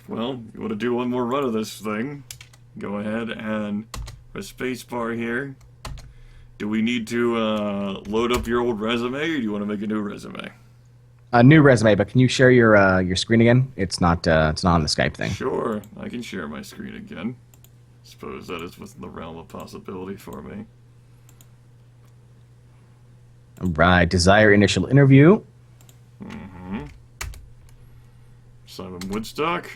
Well, you want to do one more run of this thing? Go ahead and press spacebar here. Do we need to load up your old resume, or do you want to make a new resume? A new resume, but can you share your screen again? It's not on the Skype thing. Sure, I can share my screen again. Suppose that is within the realm of possibility for me. All right, desire initial interview. Simon Woodstock.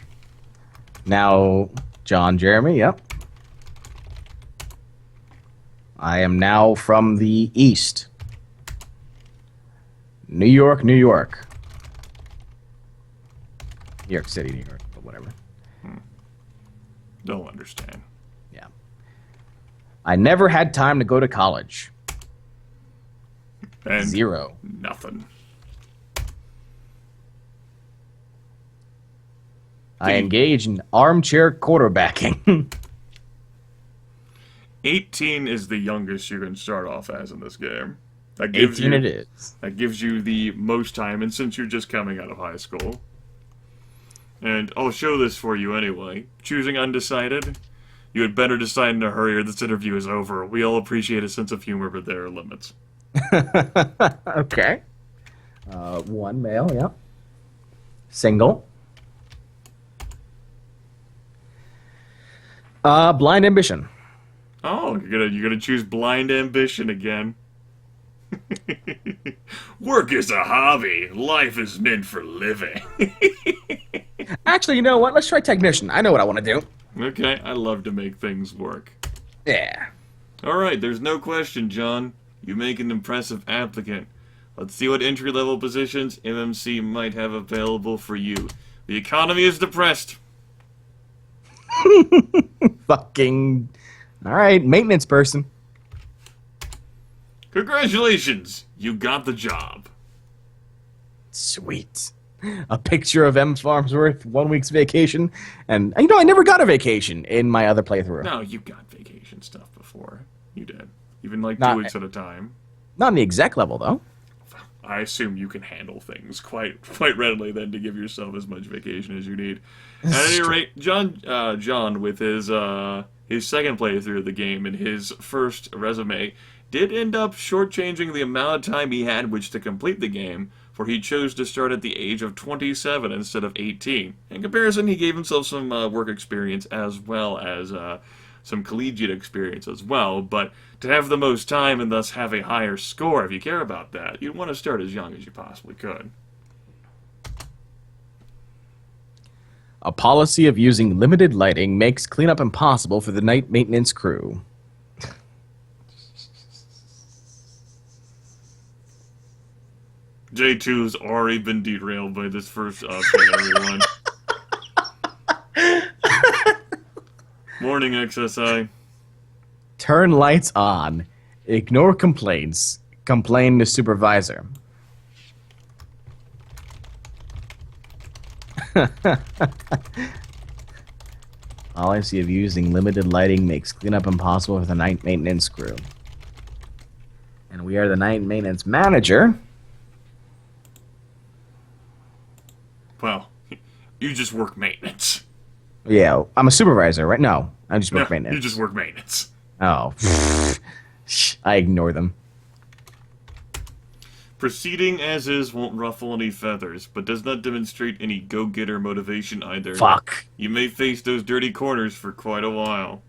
Now, John Jeremy, yep. I am now from the East. New York, New York. New York City, New York, but whatever. Don't understand. Yeah. I never had time to go to college. And 0. nothing. I engage in armchair quarterbacking. 18 is the youngest you can start off as in this game. That gives 18 you, it is. That gives you the most time, and since you're just coming out of high school. And I'll show this for you anyway. Choosing undecided, you had better decide in a hurry or this interview is over. We all appreciate a sense of humor, but there are limits. Okay. One male, yep. Single. Blind ambition. Oh, you're gonna choose blind ambition again. Work is a hobby. Life is meant for living. Actually, you know what? Let's try technician. I know what I want to do. Okay, I love to make things work. Yeah. Alright, there's no question, John. You make an impressive applicant. Let's see what entry-level positions MMC might have available for you. The economy is depressed. Fucking. All right, maintenance person. Congratulations, you got the job. Sweet. A picture of M. Farnsworth, 1 week's vacation, and you know I never got a vacation in my other playthrough. No, you got vacation stuff before. You did. Even like Not- 2 weeks at a time. Not on the exec level though. I assume you can handle things quite readily then to give yourself as much vacation as you need. At any rate, John with his second playthrough of the game and his first resume did end up shortchanging the amount of time he had which to complete the game, for he chose to start at the age of 27 instead of 18. In comparison, he gave himself some work experience as well as some collegiate experience as well, but to have the most time and thus have a higher score, if you care about that, you'd want to start as young as you possibly could. A policy of using limited lighting makes cleanup impossible for the night maintenance crew. J2's already been derailed by this first option, everyone. Morning, XSI. Turn lights on. Ignore complaints. Complain to supervisor. Policy of using limited lighting makes cleanup impossible for the night maintenance crew. And we are the night maintenance manager. Well, you just work maintenance. Yeah, I'm a supervisor, right? No, I just work No, maintenance. you just work maintenance. Oh. I ignore them. Proceeding as is won't ruffle any feathers, but does not demonstrate any go-getter motivation either. Fuck. You may face those dirty corners for quite a while.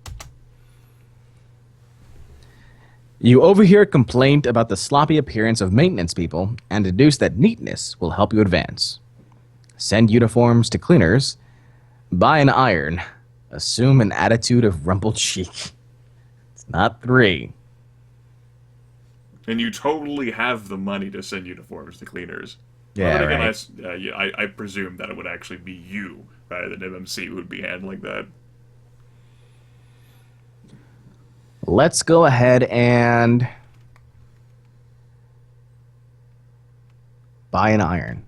You overhear a complaint about the sloppy appearance of maintenance people and deduce that neatness will help you advance. Send uniforms to cleaners. Buy an iron. Assume an attitude of rumpled chic. It's not 3. And you totally have the money to send uniforms to cleaners. Yeah, But again, right. I presume that it would actually be you, rather than MMC, who would be handling that. Let's go ahead and buy an iron.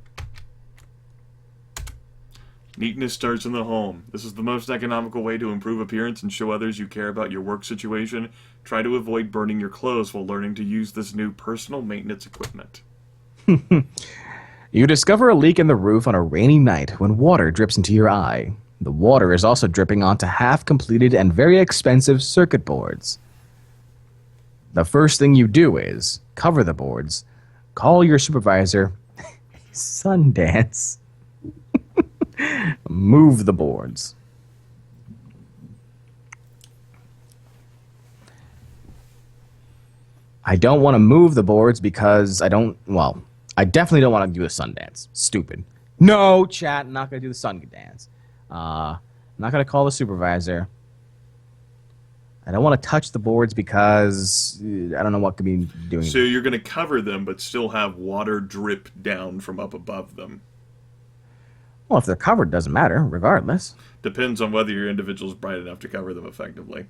Neatness starts in the home. This is the most economical way to improve appearance and show others you care about your work situation. Try to avoid burning your clothes while learning to use this new personal maintenance equipment. You discover a leak in the roof on a rainy night when water drips into your eye. The water is also dripping onto half-completed and very expensive circuit boards. The first thing you do is cover the boards, call your supervisor, Sundance, move the boards. I don't want to move the boards because I definitely don't want to do the Sundance. Stupid. No, chat, I'm not going to do the Sundance. I'm not going to call the supervisor. I don't want to touch the boards because I don't know what could be doing. So you're going to cover them, but still have water drip down from up above them. Well, if they're covered, it doesn't matter, regardless. Depends on whether your individual's bright enough to cover them effectively.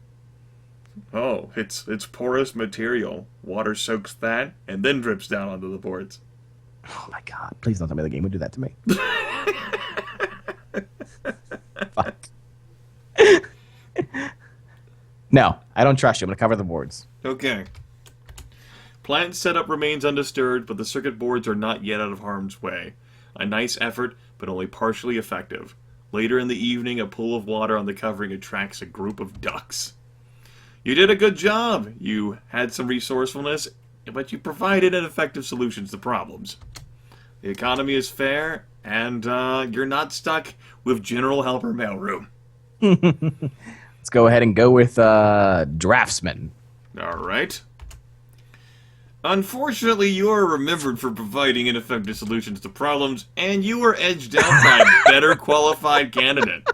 Oh, it's porous material. Water soaks that and then drips down onto the boards. Oh my god, please don't tell me the game would do that to me. Fuck. No, I don't trust you. I'm going to cover the boards. Okay. Plant setup remains undisturbed, but the circuit boards are not yet out of harm's way. A nice effort, but only partially effective. Later in the evening, a pool of water on the covering attracts a group of ducks. You did a good job. You had some resourcefulness, but you provided effective solutions to problems. The economy is fair, and you're not stuck with General Helper Mailroom. Let's go ahead and go with Draftsman. All right. Unfortunately, you are remembered for providing ineffective solutions to problems, and you are edged out by a better qualified candidate.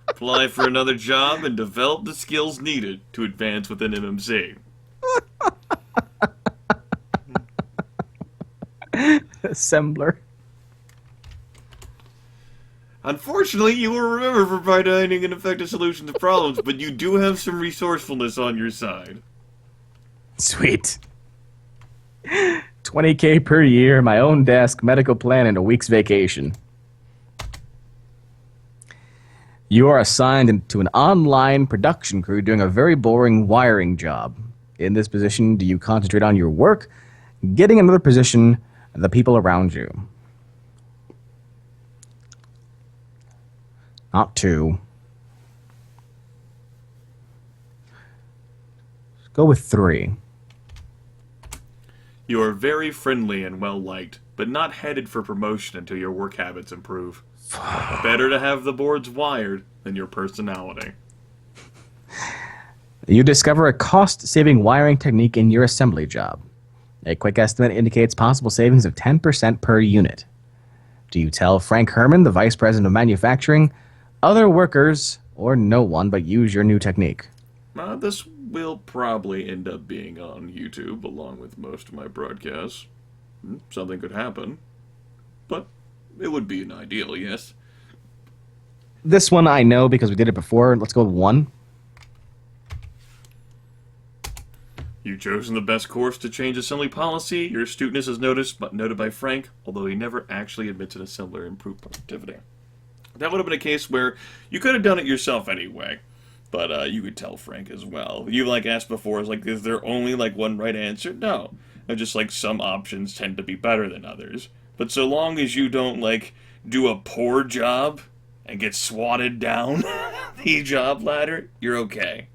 Apply for another job and develop the skills needed to advance within MMC. Assembler. Unfortunately, you will remember for providing an effective solution to problems, but you do have some resourcefulness on your side. Sweet. $20K per year, my own desk, medical plan, and a week's vacation. You are assigned to an online production crew doing a very boring wiring job. In this position, do you concentrate on your work, getting another position, the people around you? Not two. Let's go with 3. You are very friendly and well-liked, but not headed for promotion until your work habits improve. Better to have the boards wired than your personality. You discover a cost-saving wiring technique in your assembly job. A quick estimate indicates possible savings of 10% per unit. Do you tell Frank Herman, the Vice President of Manufacturing, other workers, or no one, but use your new technique? This will probably end up being on YouTube, along with most of my broadcasts. Something could happen, but it would be an ideal, yes. This one I know because we did it before. Let's go with 1. You've chosen the best course to change assembly policy. Your astuteness is noted by Frank, although he never actually admits an assembler improved productivity. That would have been a case where you could have done it yourself anyway, but you could tell Frank as well. You asked before, is there only one right answer? No. Just some options tend to be better than others. But so long as you don't do a poor job and get swatted down the job ladder, you're okay.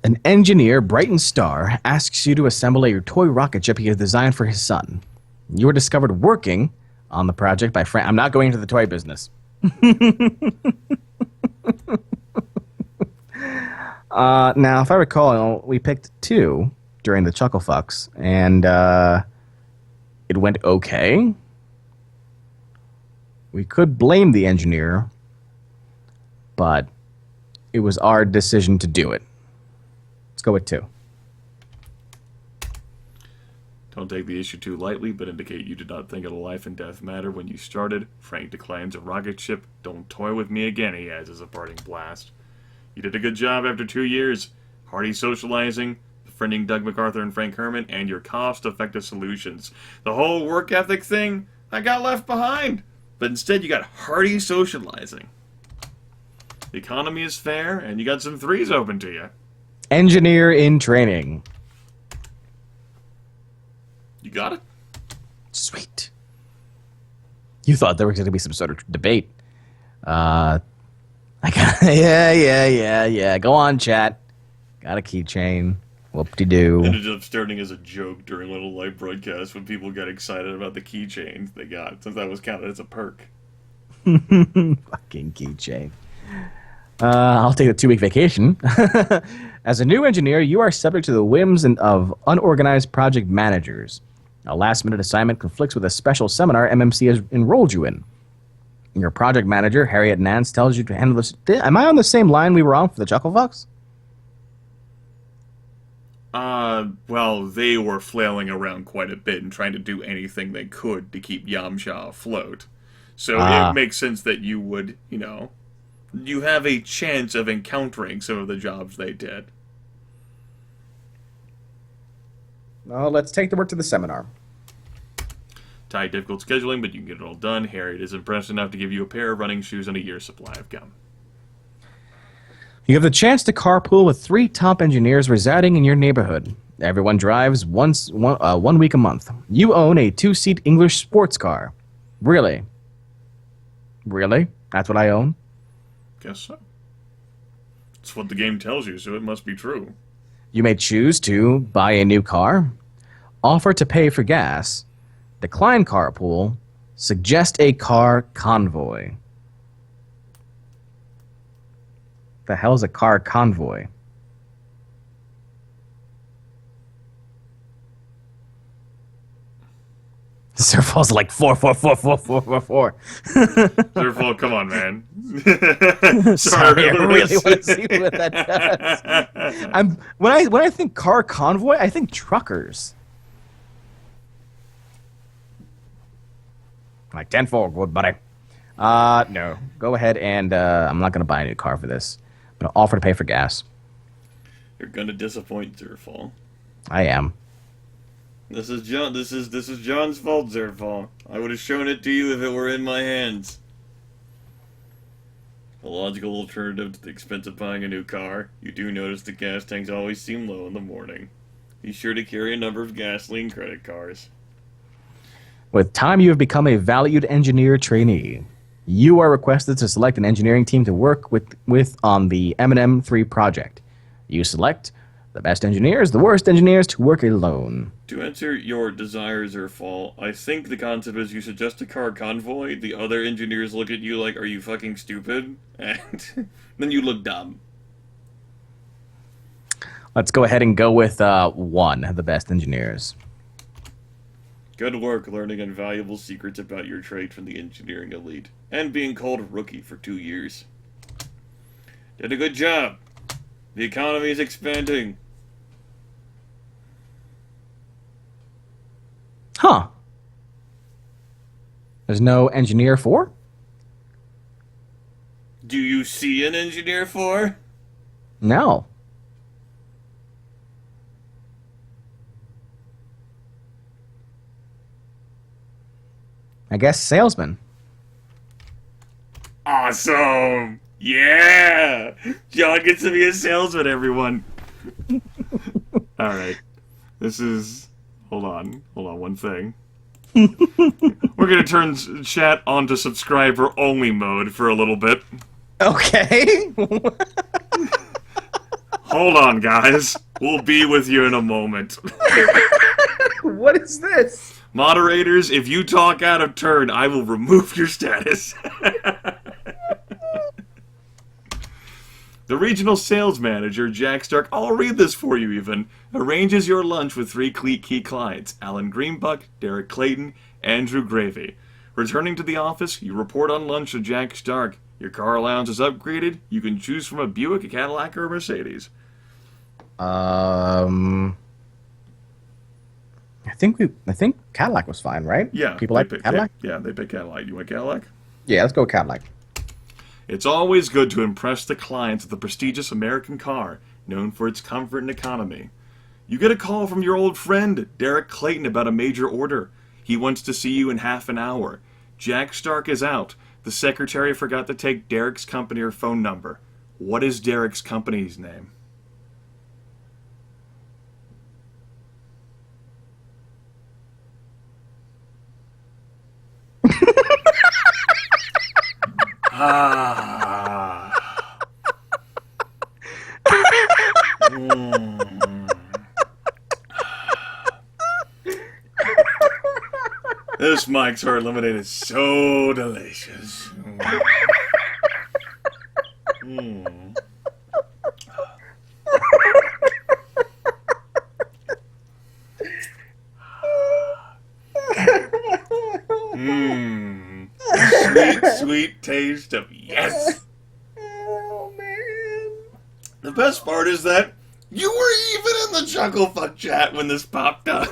An engineer, Brighton Star, asks you to assemble a toy rocket ship he has designed for his son. You are discovered working on the project by Frank. I'm not going into the toy business. Now, if I recall, we picked 2 during the Chuckle Fucks, and it went okay. We could blame the engineer, but it was our decision to do it. Let's go with 2. Don't take the issue too lightly, but indicate you did not think of a life and death matter when you started. Frank declines a rocket ship. Don't toy with me again, he adds as a parting blast. You did a good job after 2 years. Hearty socializing, befriending Doug MacArthur and Frank Herman, and your cost-effective solutions. The whole work ethic thing, I got left behind. But instead you got hearty socializing. The economy is fair, and you got some 3s open to you. Engineer in training. You got it? Sweet. You thought there was going to be some sort of debate. I got yeah. Go on, chat. Got a keychain. Whoop-de-doo. Ended up starting as a joke during Little Light broadcast when people got excited about the keychains they got, since that was counted as a perk. Fucking keychain. I'll take a 2-week vacation. As a new engineer, you are subject to the whims of unorganized project managers. A last-minute assignment conflicts with a special seminar MMC has enrolled you in. Your project manager, Harriet Nance, tells you to handle this. Am I on the same line we were on for the Chuckle Fox? Well, they were flailing around quite a bit and trying to do anything they could to keep Yamcha afloat. So it makes sense that you would, you have a chance of encountering some of the jobs they did. Well, let's take the work to the seminar. Tight, difficult scheduling, but you can get it all done. Harriet is impressed enough to give you a pair of running shoes and a year's supply of gum. You have the chance to carpool with 3 top engineers residing in your neighborhood. Everyone drives one week a month. You own a 2-seat English sports car. Really? Really? That's what I own? Guess so. It's what the game tells you, so it must be true. You may choose to buy a new car, offer to pay for gas, decline carpool, suggest a car convoy. The hell's a car convoy? Surfall's like 4. Surfall, come on, man. Sorry, I really want to see what that does. When I think car convoy, I think truckers. Like 10-4, good buddy. No. Go ahead and I'm not gonna buy a new car for this. I'm gonna offer to pay for gas. You're gonna disappoint Zerfall. I am. This is John's fault, Zerfall. I would have shown it to you if it were in my hands. A logical alternative to the expense of buying a new car. You do notice the gas tanks always seem low in the morning. Be sure to carry a number of gasoline credit cards. With time, you have become a valued engineer trainee. You are requested to select an engineering team to work with on the M&M 3 project. You select the best engineers, the worst engineers to work alone. To answer your desires or fall, I think the concept is you suggest a car convoy, the other engineers look at you like, are you fucking stupid? And then you look dumb. Let's go ahead and go with 1, the best engineers. Good work learning invaluable secrets about your trade from the engineering elite, and being called rookie for 2 years. Did a good job. The economy is expanding. Huh. There's no engineer 4? Do you see an engineer 4? No. I guess salesman. Awesome! Yeah! John gets to be a salesman, everyone. Alright. This is... Hold on one thing. We're gonna turn chat onto subscriber-only mode for a little bit. Okay. Hold on, guys. We'll be with you in a moment. What is this? Moderators, if you talk out of turn, I will remove your status. The regional sales manager, Jack Stark, I'll read this for you even, arranges your lunch with 3 key clients, Alan Greenbuck, Derek Clayton, Andrew Gravy. Returning to the office, you report on lunch to Jack Stark. Your car allowance is upgraded. You can choose from a Buick, a Cadillac, or a Mercedes. I think Cadillac was fine, right? Yeah. People like Cadillac? Yeah, they pick Cadillac. You want Cadillac? Yeah, let's go with Cadillac. It's always good to impress the clients with a prestigious American car, known for its comfort and economy. You get a call from your old friend, Derek Clayton, about a major order. He wants to see you in half an hour. Jack Stark is out. The secretary forgot to take Derek's company or phone number. What is Derek's company's name? Ah. Mm. This Mike's Hard Lemonade is so delicious. Mm. Mmm. Sweet, sweet taste of yes. Oh, man. The best part is that you were even in the Chuckle Fuck chat when this popped up.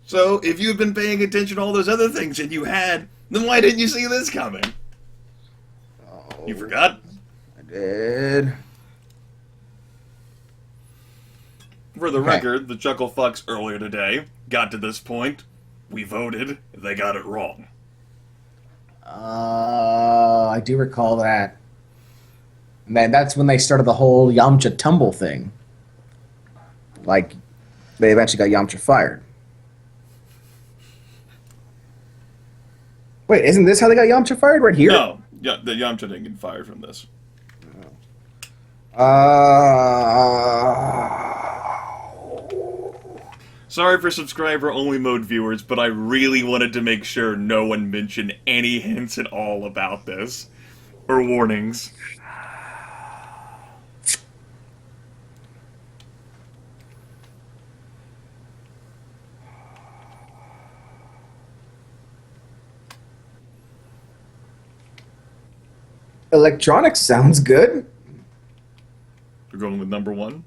So, if you've been paying attention to all those other things that you had, then why didn't you see this coming? Oh, You forgot? I did. For the Okay. record, the Chuckle Fucks earlier today got to this point. We voted. They got it wrong. I do recall that. And then that's when they started the whole Yamcha tumble thing. Like, they eventually got Yamcha fired. Wait, isn't this how they got Yamcha fired? Right here? No, yeah, the Yamcha didn't get fired from this. Sorry for subscriber-only mode viewers, but I really wanted to make sure no one mentioned any hints at all about this. Or warnings. Electronics sounds good. We're going with number one.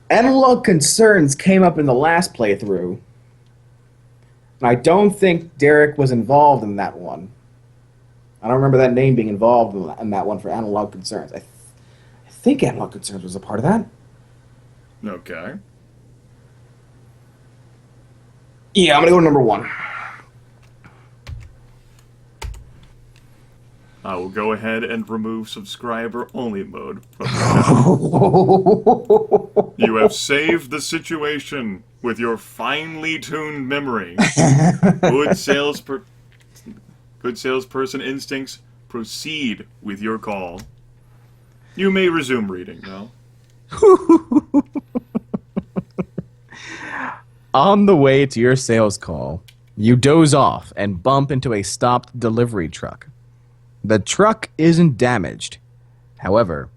Analog Concerns came up in the last playthrough. And I don't think Derek was involved in that one. I don't remember that name being involved in that one for Analog Concerns. I think Analog Concerns was a part of that. Okay. Yeah, I'm going to go to number one. I will go ahead and remove subscriber-only mode from the channel. You have saved the situation with your finely tuned memory. Good salesperson instincts, proceed with your call. You may resume reading now. On the way to your sales call, you doze off and bump into a stopped delivery truck. The truck isn't damaged. However,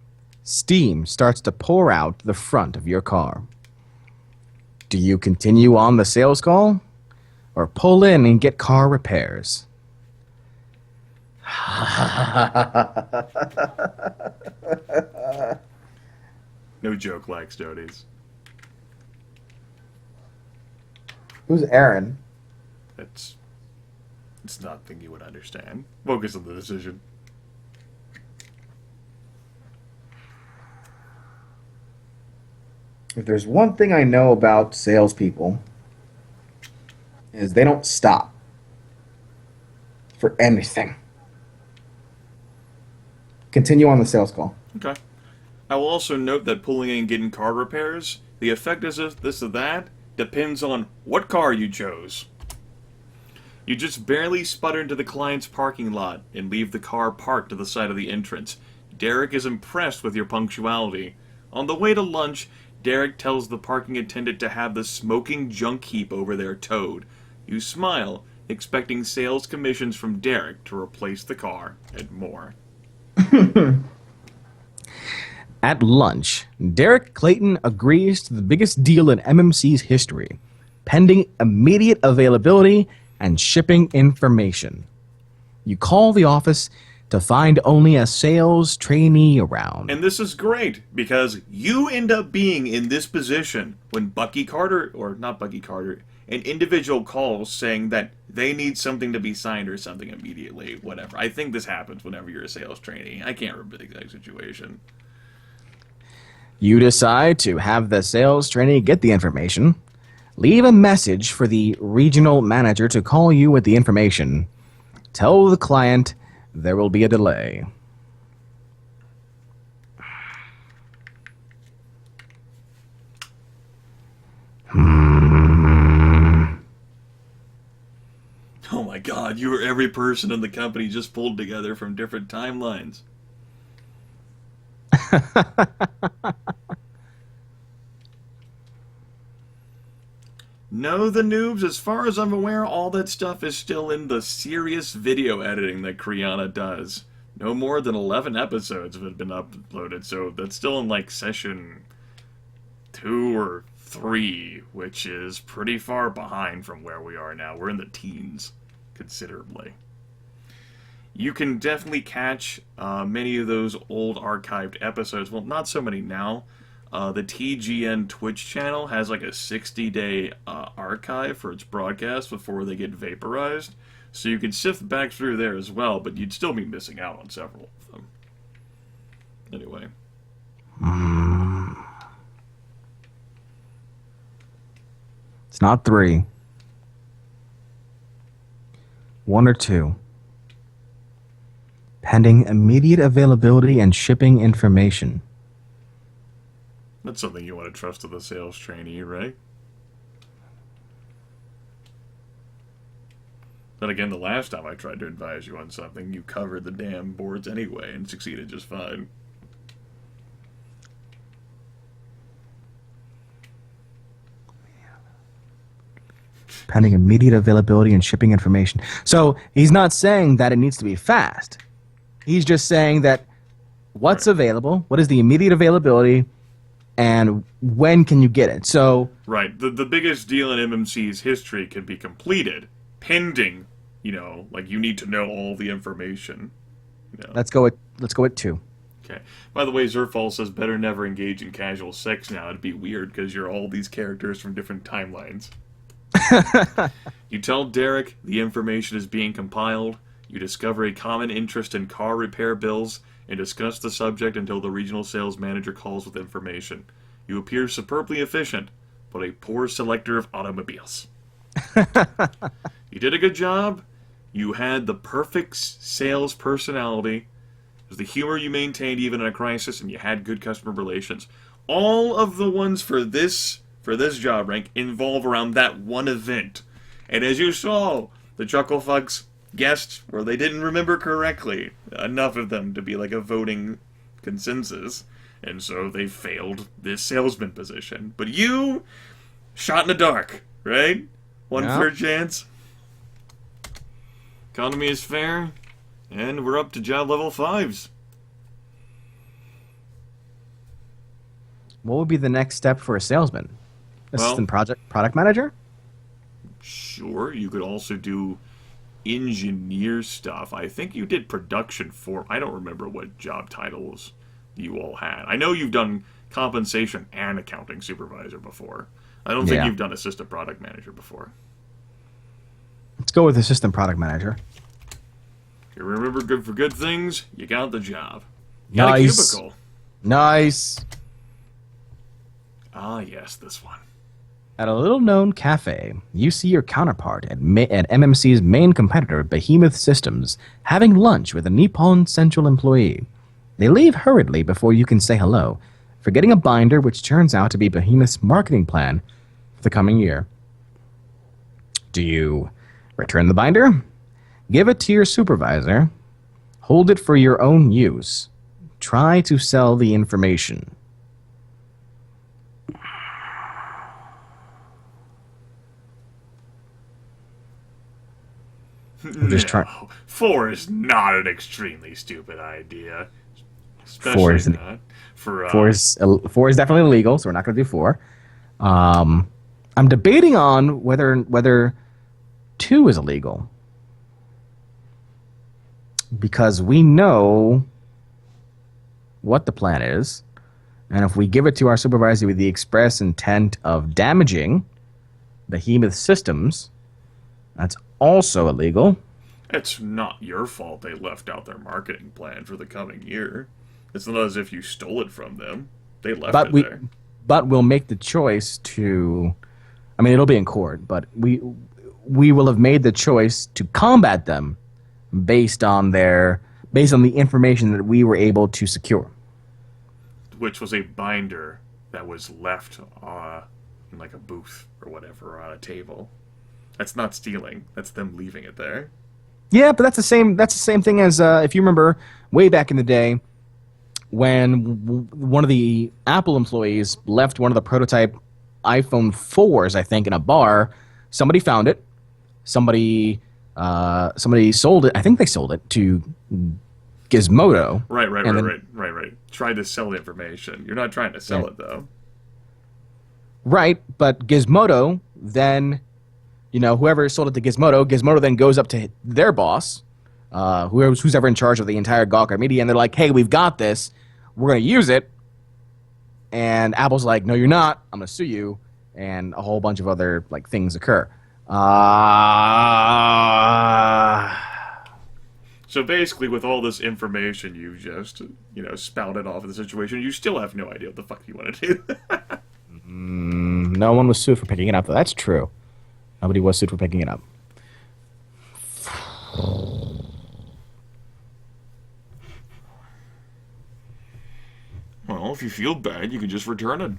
steam starts to pour out the front of your car. Do you continue on the sales call or pull in and get car repairs? No joke like Stodies. Who's Aaron? It's not a thing you would understand. Focus on the decision. If there's one thing I know about salespeople, is they don't stop for anything. Continue on the sales call. Okay. I will also note that pulling in and getting car repairs, the effectiveness of this or that depends on what car you chose. You just barely sputter into the client's parking lot and leave the car parked to the side of the entrance. Derek is impressed with your punctuality. On the way to lunch, Derek tells the parking attendant to have the smoking junk heap over there towed. You smile, expecting sales commissions from Derek to replace the car and more. At lunch, Derek Clayton agrees to the biggest deal in MMC's history, pending immediate availability and shipping information. You call the office to find only a sales trainee around. And this is great, because you end up being in this position when Bucky Carter, or not Bucky Carter, an individual calls saying that they need something to be signed or something immediately, whatever. I think this happens whenever you're a sales trainee. I can't remember the exact situation. You decide to have the sales trainee get the information, leave a message for the regional manager to call you with the information, tell the client there will be a delay. my god, you are every person in the company just pulled together from different timelines. No, the noobs, as far as I'm aware, all that stuff is still in the serious video editing that Kriana does. No more than 11 episodes have been uploaded, so that's still in like session 2 or 3, which is pretty far behind from where we are now. We're in the teens, considerably. You can definitely catch many of those old archived episodes. Well, not so many now. The TGN Twitch channel has like a 60-day archive for its broadcast before they get vaporized. So you can sift back through there as well, but you'd still be missing out on several of them. Anyway. It's not 3. 1 or 2. Pending immediate availability and shipping information. That's something you want to trust to the sales trainee, right? Then again, the last time I tried to advise you on something, you covered the damn boards anyway and succeeded just fine. Pending immediate availability and shipping information. So he's not saying that it needs to be fast. He's just saying that what's available, what is the immediate availability, and when can you get it. So right, the biggest deal in MMC's history can be completed, pending, like you need to know all the information. let's go with 2. Okay. By the way, Zerfall says better never engage in casual sex now. It'd be weird because you're all these characters from different timelines. You tell Derek the information is being compiled. You discover a common interest in car repair bills and discuss the subject until the regional sales manager calls with information. You appear superbly efficient, but a poor selector of automobiles. You did a good job. You had the perfect sales personality. It was the humor you maintained even in a crisis, and you had good customer relations. All of the ones for this job rank involve around that one event. And as you saw, the Chucklefucks guessed where they didn't remember correctly. Enough of them to be like a voting consensus. And so they failed this salesman position. But you, shot in the dark, right? One fair chance. Economy is fair. And we're up to job level 5s. What would be the next step for a salesman? Assistant product manager? Sure, you could also do engineer stuff. I think you did production for... I don't remember what job titles you all had. I know you've done compensation and accounting supervisor before. I don't think you've done assistant product manager before. Let's go with assistant product manager. If you remember good for good things, you got the job. You Nice. got a cubicle. Nice. Ah, yes, this one. At a little-known cafe, you see your counterpart at MMC's main competitor, Behemoth Systems, having lunch with a Nippon Central employee. They leave hurriedly before you can say hello, forgetting a binder which turns out to be Behemoth's marketing plan for the coming year. Do you return the binder? Give it to your supervisor. Hold it for your own use. Try to sell the information. No, 4 is not an extremely stupid idea. Especially 4 is not for... 4 is definitely illegal, so we're not going to do 4. I'm debating on whether 2 is illegal. Because we know what the plan is, and if we give it to our supervisor with the express intent of damaging Behemoth Systems, that's also illegal. It's not your fault they left out their marketing plan for the coming year. It's not as if you stole it from them. They left it there. But we'll make the choice to... I mean, it'll be in court, but we will have made the choice to combat them based on the information that we were able to secure. Which was a binder that was left in like a booth or whatever, or on a table. That's not stealing. That's them leaving it there. Yeah, but that's the same. That's the same thing as if you remember way back in the day when one of the Apple employees left one of the prototype iPhone 4s, I think, in a bar. Somebody found it. Somebody sold it. I think they sold it to Gizmodo. Right. Tried to sell the information. You're not trying to sell it, though. Right, but Gizmodo then, whoever sold it to Gizmodo then goes up to their boss, who's ever in charge of the entire Gawker media, and they're like, hey, we've got this. We're going to use it. And Apple's like, no, you're not. I'm going to sue you. And a whole bunch of other things occur. So basically, with all this information you just, spouted off of the situation, you still have no idea what the fuck you want to do. No one was sued for picking it up, though. That's true. Nobody was sued for picking it up. Well, if you feel bad, you can just return it.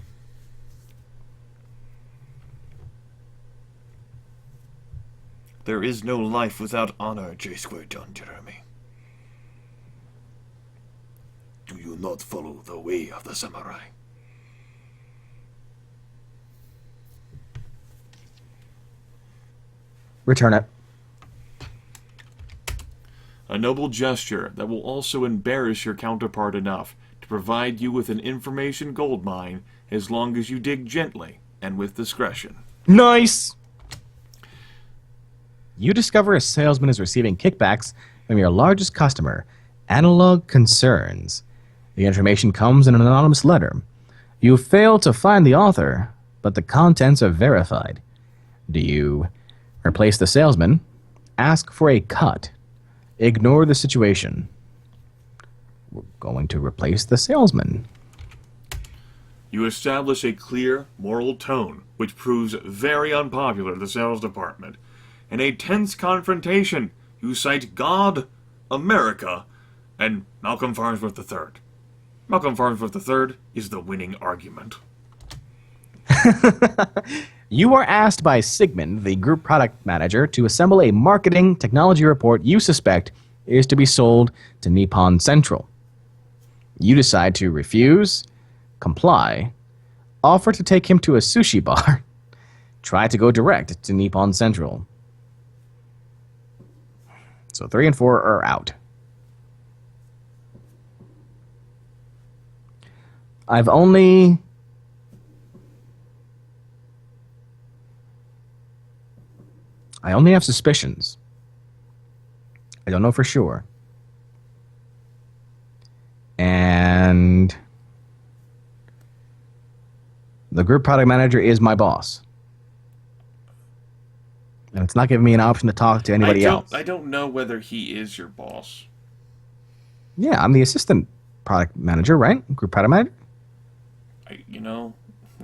There is no life witho't honor, J-Square John Jeremy. Do you not follow the way of the samurai? Return it. A noble gesture that will also embarrass your counterpart enough to provide you with an information goldmine as long as you dig gently and with discretion. Nice! You discover a salesman is receiving kickbacks from your largest customer, Analog Concerns. The information comes in an anonymous letter. You fail to find the author, but the contents are verified. Do you replace the salesman, ask for a cut, ignore the situation? We're going to replace the salesman. You establish a clear, moral tone, which proves very unpopular in the sales department. In a tense confrontation, you cite God, America, and Malcolm Farnsworth III. Malcolm Farnsworth III is the winning argument. You are asked by Sigmund, the group product manager, to assemble a marketing technology report you suspect is to be sold to Nippon Central. You decide to refuse, comply, offer to take him to a sushi bar, try to go direct to Nippon Central. So 3 and 4 are out. I only have suspicions. I don't know for sure. And the group product manager is my boss. And it's not giving me an option to talk to anybody else. I don't know whether he is your boss. Yeah, I'm the assistant product manager, right? Group product manager? I'm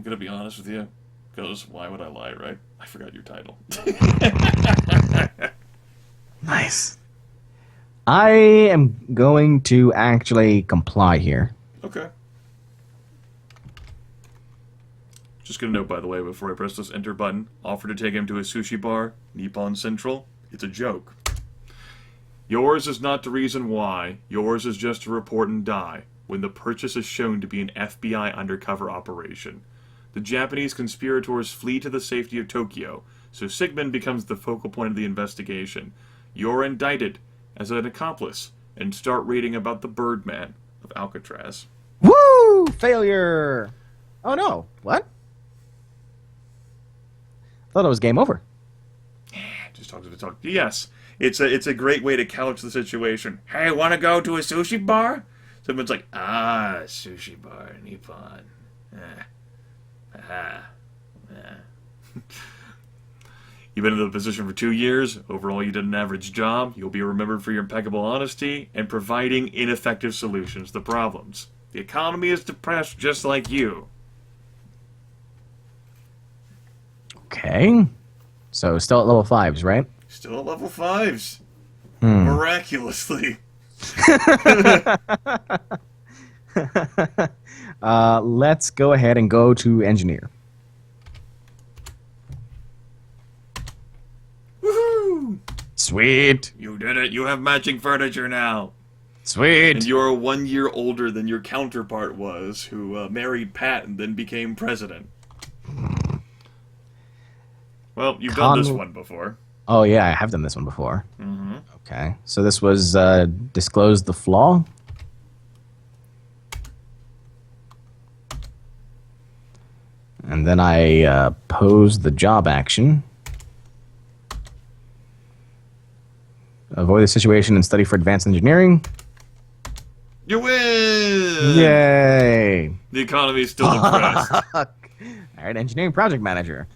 going to be honest with you. Because why would I lie, right? I forgot your title. Nice. I am going to actually comply here. Okay. Just gonna note, by the way, before I press this enter button, offer to take him to a sushi bar, Nippon Central. It's a joke. Yours is not the reason why. Yours is just to report and die when the purchase is shown to be an FBI undercover operation. The Japanese conspirators flee to the safety of Tokyo, so Sigmund becomes the focal point of the investigation. You're indicted as an accomplice and start reading about the Birdman of Alcatraz. Woo! Failure! Oh no. What? I thought it was game over. Just talk to the talk. Yes, it's a great way to couch the situation. Hey, want to go to a sushi bar? Someone's like, sushi bar, Nippon. You've been in the position for 2 years. Overall, you did an average job. You'll be remembered for your impeccable honesty and providing ineffective solutions to problems. The economy is depressed just like you. Okay. So still at level 5s, right? Still at level 5s. Miraculously. Let's go ahead and go to engineer. Sweet. You did it. You have matching furniture now. Sweet. And you're 1 year older than your counterpart was, who married Pat and then became president. Well, you've done this one before. Oh, yeah, I have done this one before. Mm-hmm. Okay. So this was disclose the flaw. And then I pose the job action. Avoid the situation and study for advanced engineering. You win! Yay! The economy is still depressed. All right, engineering project manager.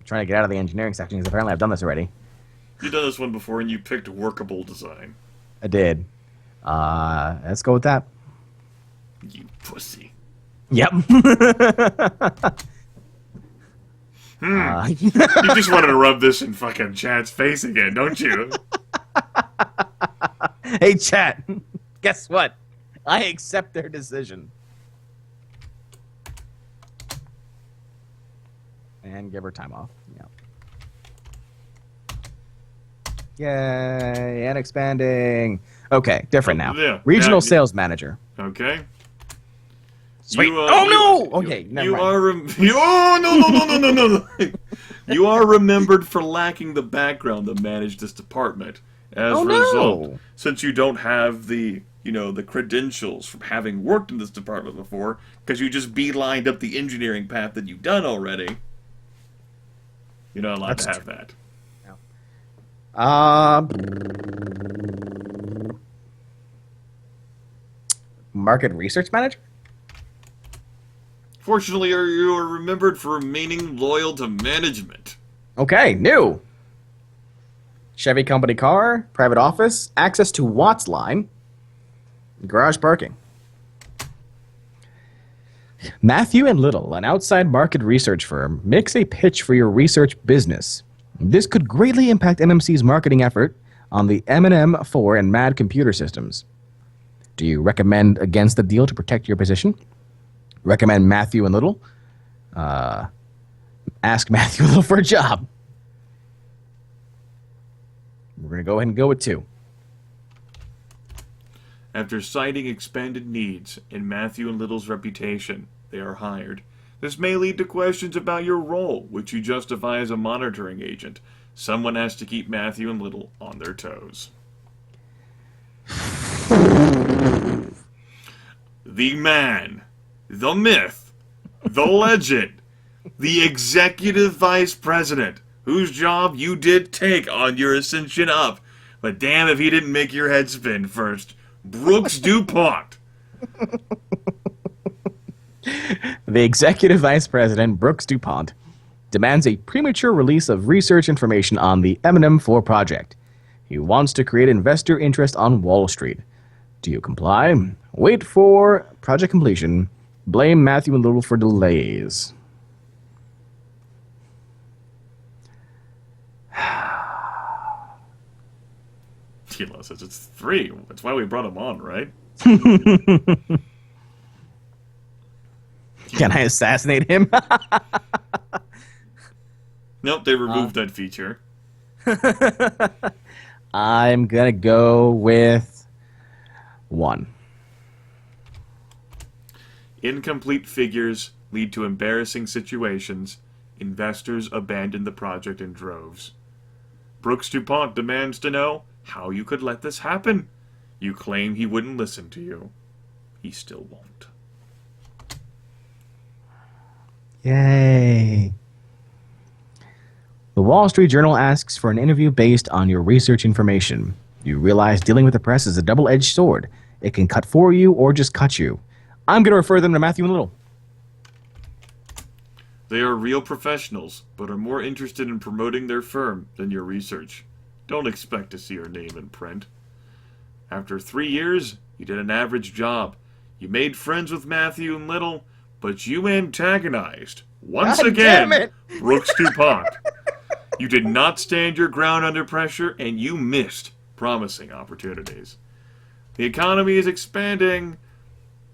Trying to get out of the engineering section because apparently I've done this already. You've done this one before and you picked workable design. I did. Let's go with that. You pussy. Yep. You just wanted to rub this in fucking chat's face again, don't you? Hey, chat. Guess what? I accept their decision. And give her time off. Yeah. Yay, and expanding. Okay, different now. Yeah. Regional sales manager. Okay. Sweet. Okay, never mind. No. You are remembered for lacking the background to manage this department. As a result, since you don't have the credentials from having worked in this department before, because you just beelined up the engineering path that you've done already, you're not allowed to have that. Market research manager? Fortunately, you are remembered for remaining loyal to management. Okay, new. Chevy company car, private office, access to Watts line, garage parking. Matthew and Little, an outside market research firm, makes a pitch for your research business. This could greatly impact MMC's marketing effort on the M&M4 and MAD computer systems. Do you recommend against the deal to protect your position? Recommend Matthew and Little? Ask Matthew and Little for a job. We're going to go ahead and go with 2. After citing expanded needs and Matthew and Little's reputation, they are hired. This may lead to questions about your role, which you justify as a monitoring agent. Someone has to keep Matthew and Little on their toes. The man, the myth, the legend, the executive vice president, whose job you did take on your ascension up. But damn if he didn't make your head spin first. Brooks DuPont. The executive vice president, Brooks DuPont, demands a premature release of research information on the M&M4 project. He wants to create investor interest on Wall Street. Do you comply? Wait for project completion. Blame Matthew and Little for delays. Tilo says it's 3. That's why we brought him on, right? Can I assassinate him? Nope, they removed that feature. I'm gonna go with 1. Incomplete figures lead to embarrassing situations. Investors abandon the project in droves. Brooks DuPont demands to know how you could let this happen. You claim he wouldn't listen to you. He still won't. Yay. The Wall Street Journal asks for an interview based on your research information. You realize dealing with the press is a double-edged sword. It can cut for you or just cut you. I'm going to refer them to Matthew and Little. They are real professionals, but are more interested in promoting their firm than your research. Don't expect to see your name in print. After 3 years, you did an average job. You made friends with Matthew and Little, but you antagonized, once again, Brooks DuPont. You did not stand your ground under pressure, and you missed promising opportunities. The economy is expanding,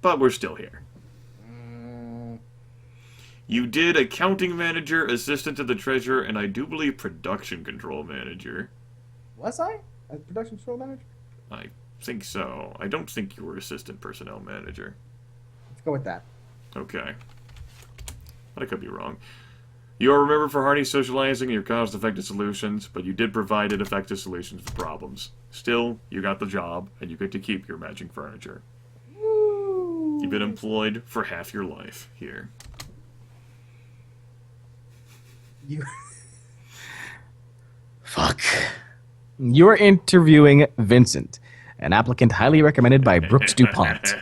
but we're still here. You did accounting manager, assistant to the treasurer, and I do believe production control manager. Was I a production control manager? I think so. I don't think you were assistant personnel manager. Let's go with that. Okay. But I could be wrong. You are remembered for hearty socializing and your cost-effective solutions, but you did provide effective solutions for problems. Still, you got the job, and you get to keep your matching furniture. Woo. You've been employed for half your life here. You. Fuck. You are interviewing Vincent, an applicant highly recommended by Brooks DuPont.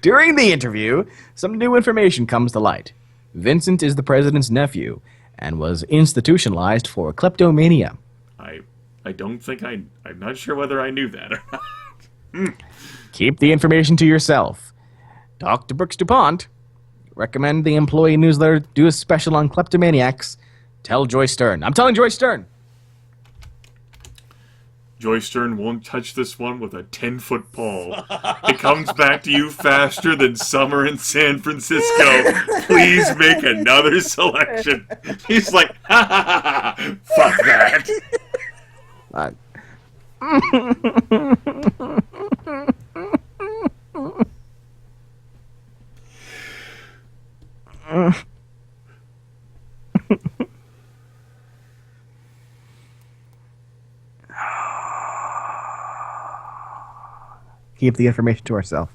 During the interview, some new information comes to light. Vincent is the president's nephew and was institutionalized for kleptomania. I don't think I'm not sure whether I knew that or not. Keep the information to yourself. Talk to Brooks DuPont. Recommend the employee newsletter do a special on kleptomaniacs. Tell Joyce Stern. I'm telling Joyce Stern. Joyce Stern won't touch this one with a 10-foot pole. It comes back to you faster than summer in San Francisco. Please make another selection. He's like, ha ha ha ha, fuck that. Keep the information to ourselves.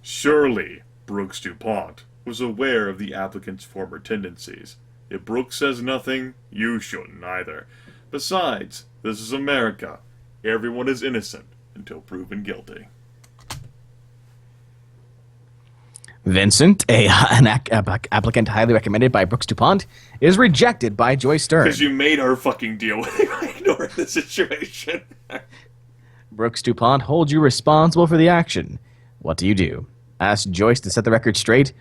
Surely, Brooks DuPont was aware of the applicant's former tendencies. If Brooks says nothing, you shouldn't either. Besides, this is America. Everyone is innocent until proven guilty. Vincent, an applicant highly recommended by Brooks DuPont, is rejected by Joyce Stern. Because you made her fucking deal with it by ignoring the situation. Brooks DuPont holds you responsible for the action. What do? Ask Joyce to set the record straight.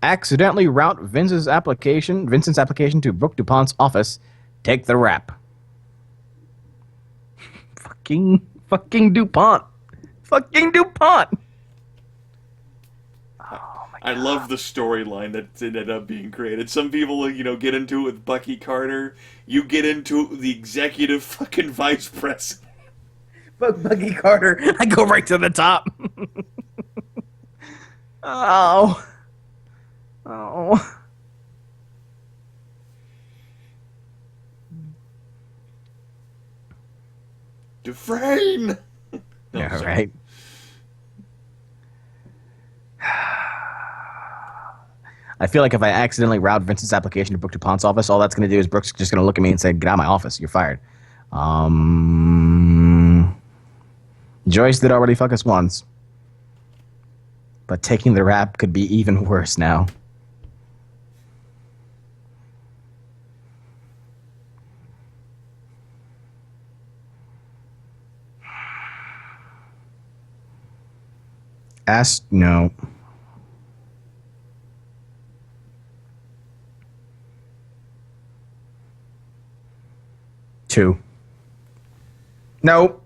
Accidentally route Vincent's application to Brooks DuPont's office. Take the rap. Fucking DuPont. Fucking DuPont. I love the storyline that ended up being created. Some people, get into it with Bucky Carter. You get into it with the executive fucking vice president. Fuck Bucky Carter. I go right to the top. Oh. Dufresne! No, yeah, sorry. right. I feel like if I accidentally route Vincent's application to Brooks DuPont's office, all that's going to do is Brooks just going to look at me and say, "Get out of my office. You're fired." Joyce did already fuck us once. But taking the rap could be even worse now. No. Two. No.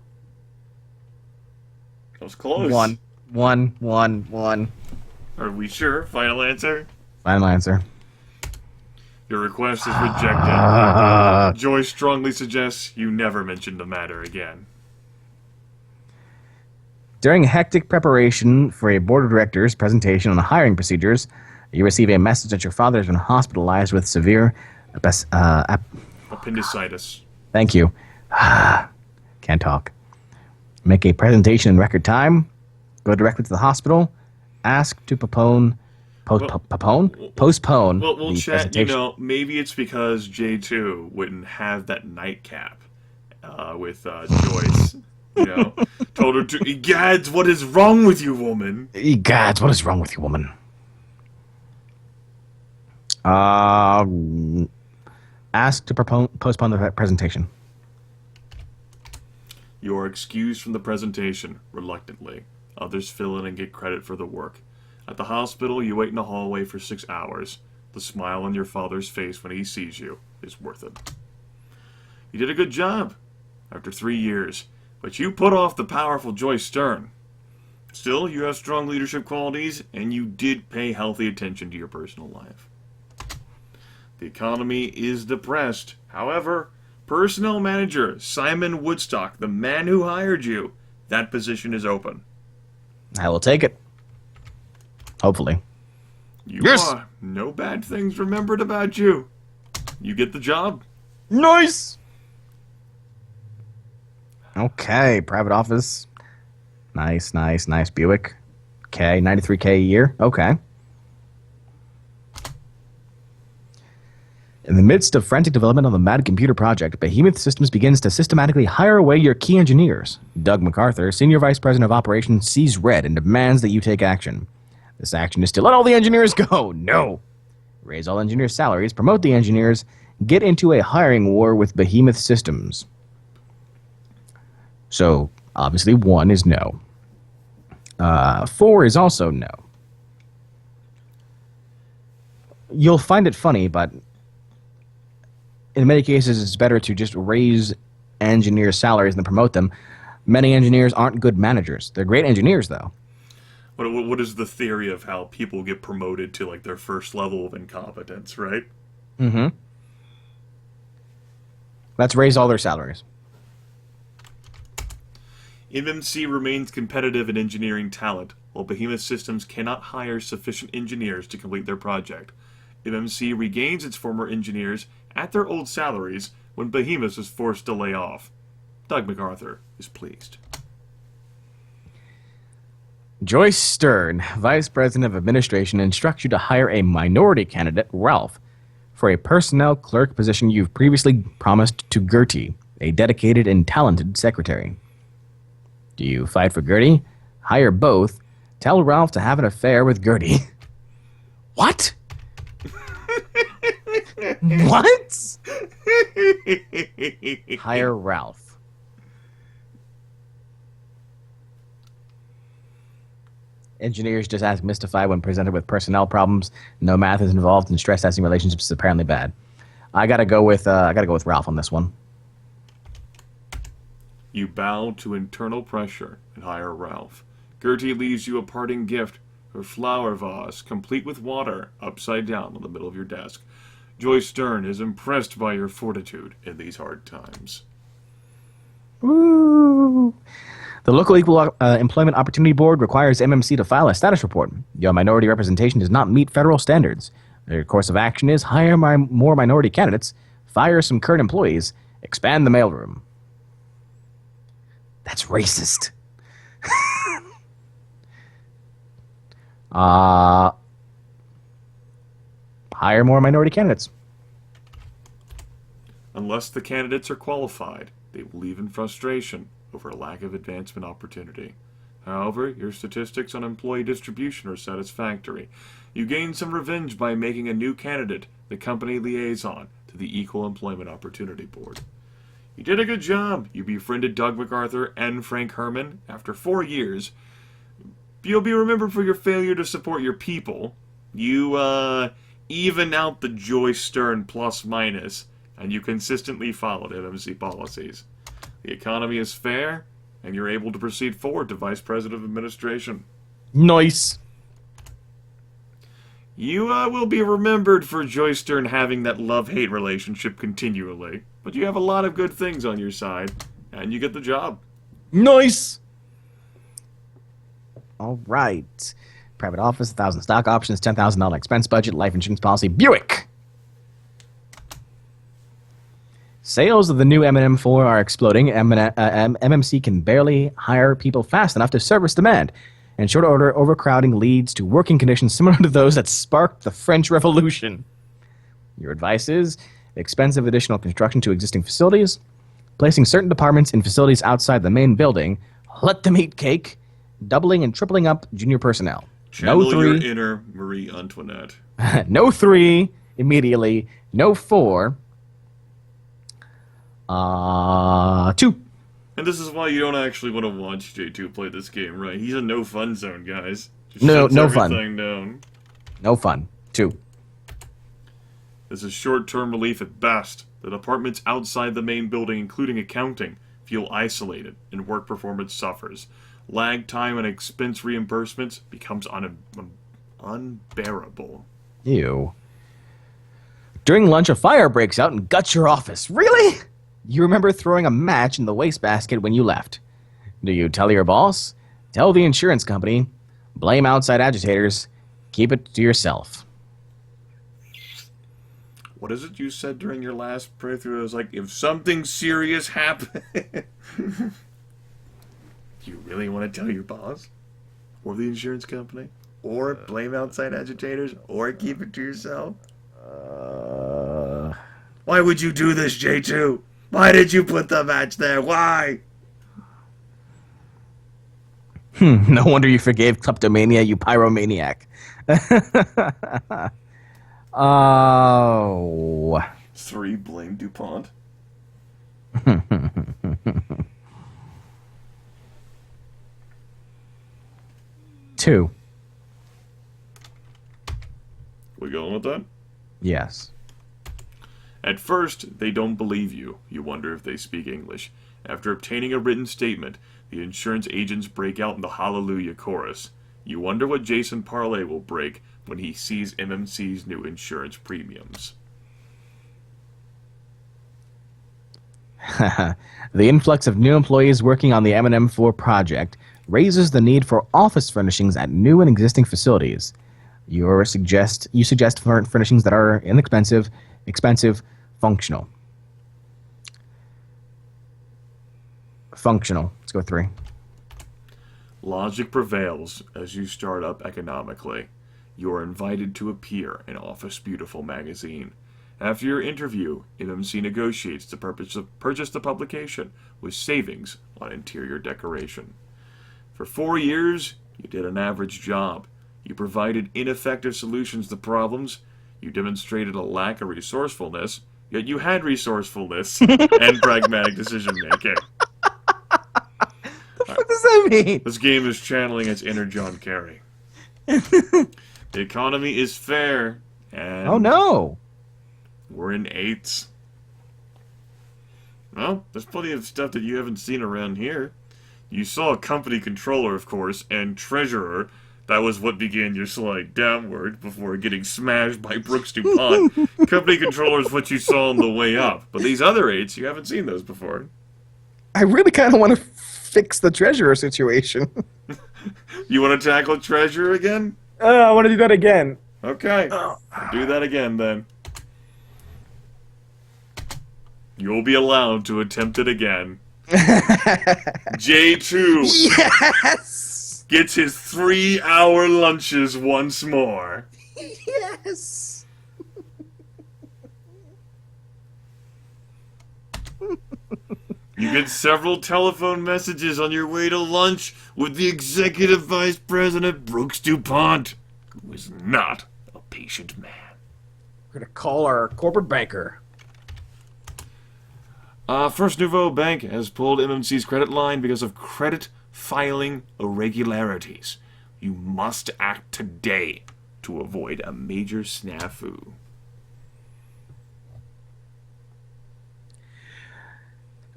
That was close. One. Are we sure? Final answer? Final answer. Your request is rejected. Joyce strongly suggests you never mention the matter again. During hectic preparation for a board of directors presentation on the hiring procedures, you receive a message that your father has been hospitalized with severe appendicitis. Thank you. Can't talk. Make a presentation in record time. Go directly to the hospital. Ask to postpone Well, the chat, presentation. maybe it's because J2 wouldn't have that nightcap with Joyce. Told her to, "Egads, what is wrong with you, woman?" Egads, what is wrong with you, woman? Ask to postpone the presentation. You are excused from the presentation, reluctantly. Others fill in and get credit for the work. At the hospital, you wait in the hallway for 6 hours. The smile on your father's face when he sees you is worth it. You did a good job after 3 years, but you put off the powerful Joyce Stern. Still, you have strong leadership qualities, and you did pay healthy attention to your personal life. The economy is depressed. However, personnel manager Simon Woodstock, the man who hired you, that position is open. I will take it. Hopefully. You Yes! are. No bad things remembered about you. You get the job. Nice! Okay, private office. Nice, nice, nice. Buick. Okay, $93K a year. Okay. In the midst of frantic development on the Mad Computer Project, Behemoth Systems begins to systematically hire away your key engineers. Doug MacArthur, Senior Vice President of Operations, sees red and demands that you take action. This action is to let all the engineers go. No. Raise all engineers' salaries, promote the engineers, get into a hiring war with Behemoth Systems. So, obviously, 1 is no. 4 is also no. You'll find it funny, but in many cases, it's better to just raise engineers' salaries than promote them. Many engineers aren't good managers. They're great engineers, though. What is the theory of how people get promoted to like their first level of incompetence, right? Mm-hmm. Let's raise all their salaries. MMC remains competitive in engineering talent, while Behemoth Systems cannot hire sufficient engineers to complete their project. MMC regains its former engineers at their old salaries when Behemoth is forced to lay off. Doug MacArthur is pleased. Joyce Stern, Vice President of Administration, instructs you to hire a minority candidate, Ralph, for a personnel clerk position you've previously promised to Gertie, a dedicated and talented secretary. Do you fight for Gertie? Hire both. Tell Ralph to have an affair with Gertie. What? What? Hire Ralph. Engineers just act mystified when presented with personnel problems. No math is involved, and stress testing relationships is apparently bad. I gotta go with Ralph on this one. You bow to internal pressure and hire Ralph. Gertie leaves you a parting gift, her flower vase, complete with water, upside down on the middle of your desk. Joyce Stern is impressed by your fortitude in these hard times. Woo! The local Equal Employment Opportunity Board requires MMC to file a status report. Your minority representation does not meet federal standards. Their course of action is hire more minority candidates, fire some current employees, expand the mailroom. That's racist. Hire more minority candidates. Unless the candidates are qualified, they will leave in frustration over a lack of advancement opportunity. However, your statistics on employee distribution are satisfactory. You gain some revenge by making a new candidate the company liaison to the Equal Employment Opportunity Board. You did a good job. You befriended Doug MacArthur and Frank Herman after 4 years. You'll be remembered for your failure to support your people. You, even out the Joyce Stern plus minus, and you consistently followed MMC policies. The economy is fair, and you're able to proceed forward to Vice President of Administration. Nice. You will be remembered for Joyce Stern having that love-hate relationship continually, but you have a lot of good things on your side, and you get the job. Nice. All right. Private office, 1,000 stock options, $10,000 expense budget, life insurance policy, Buick. Sales of the new M&M4 are exploding. MMC can barely hire people fast enough to service demand. In short order, overcrowding leads to working conditions similar to those that sparked the French Revolution. Your advice is expensive additional construction to existing facilities, placing certain departments in facilities outside the main building, let them eat cake, doubling and tripling up junior personnel. Channel your inner Marie Antoinette. No 3 immediately. No 4. 2. And this is why you don't actually want to watch J2 play this game, right? He's a no-fun zone, guys. Just No shuts fun. everything down. No fun. 2. This is short-term relief at best. The departments outside the main building, including accounting, feel isolated and work performance suffers. Lag time and expense reimbursements becomes unbearable. Ew. During lunch, a fire breaks out and guts your office. Really? You remember throwing a match in the wastebasket when you left. Do you tell your boss? Tell the insurance company? Blame outside agitators? Keep it to yourself. What is it you said during your last playthrough? It was like, if something serious happens... Do you really want to tell your boss? Or the insurance company? Or blame outside agitators? Or keep it to yourself? Why would you do this, J2? Why did you put the match there? Why? No wonder you forgave kleptomania, you pyromaniac. Oh. 3, blame DuPont. Two. We going with that? Yes. At first, they don't believe you. You wonder if they speak English. After obtaining a written statement, the insurance agents break out in the Hallelujah chorus. You wonder what Jason Parlay will break when he sees MMC's new insurance premiums. The influx of new employees working on the M&M4 project raises the need for office furnishings at new and existing facilities. You suggest furnishings that are inexpensive, expensive, functional. Functional. Let's go 3. Logic prevails as you start up economically. You are invited to appear in Office Beautiful magazine. After your interview, MMC negotiates to purchase the publication with savings on interior decoration. For 4 years, you did an average job. You provided ineffective solutions to problems. You demonstrated a lack of resourcefulness, yet you had resourcefulness and pragmatic decision-making. What does that mean? This game is channeling its inner John Kerry. The economy is fair, and... Oh, no. We're in 8s. Well, there's plenty of stuff that you haven't seen around here. You saw a company controller, of course, and treasurer. That was what began your slide downward before getting smashed by Brooks DuPont. Company controller is what you saw on the way up. But these other 8s, you haven't seen those before. I really kind of want to fix the treasurer situation. You want to tackle treasurer again? I want to do that again. Okay. Do that again, then. You'll be allowed to attempt it again. J2 Yes! gets his 3-hour lunches once more. Yes! You get several telephone messages on your way to lunch with the Executive Vice President Brooks DuPont, who is not a patient man. We're going to call our corporate banker. First Nouveau Bank has pulled MMC's credit line because of credit filing irregularities. You must act today to avoid a major snafu.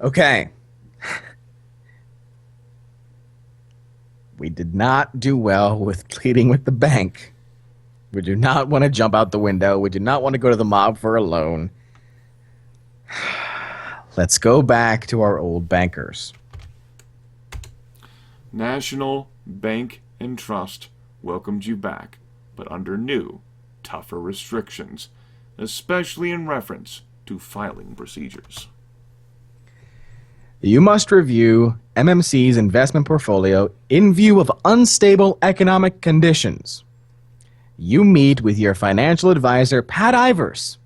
Okay. We did not do well with pleading with the bank. We do not want to jump out the window. We do not want to go to the mob for a loan. Let's go back to our old bankers. National Bank and Trust welcomed you back, but under new, tougher restrictions, especially in reference to filing procedures. You must review MMC's investment portfolio in view of unstable economic conditions. You meet with your financial advisor, Pat Ivers,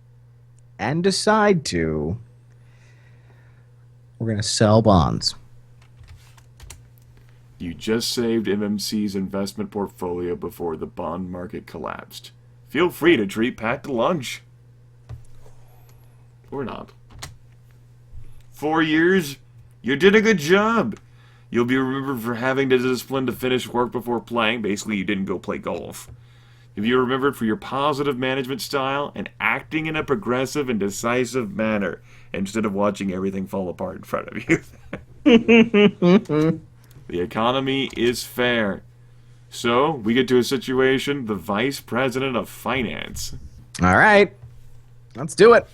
and decide to... We're going to sell bonds. You just saved MMC's investment portfolio before the bond market collapsed. Feel free to treat Pat to lunch. Or not. 4 years? You did a good job. You'll be remembered for having the discipline to finish work before playing. Basically, you didn't go play golf. You'll be remembered for your positive management style and acting in a progressive and decisive manner instead of watching everything fall apart in front of you. The economy is fair. So, we get to a situation, the Vice President of Finance. All right. Let's do it.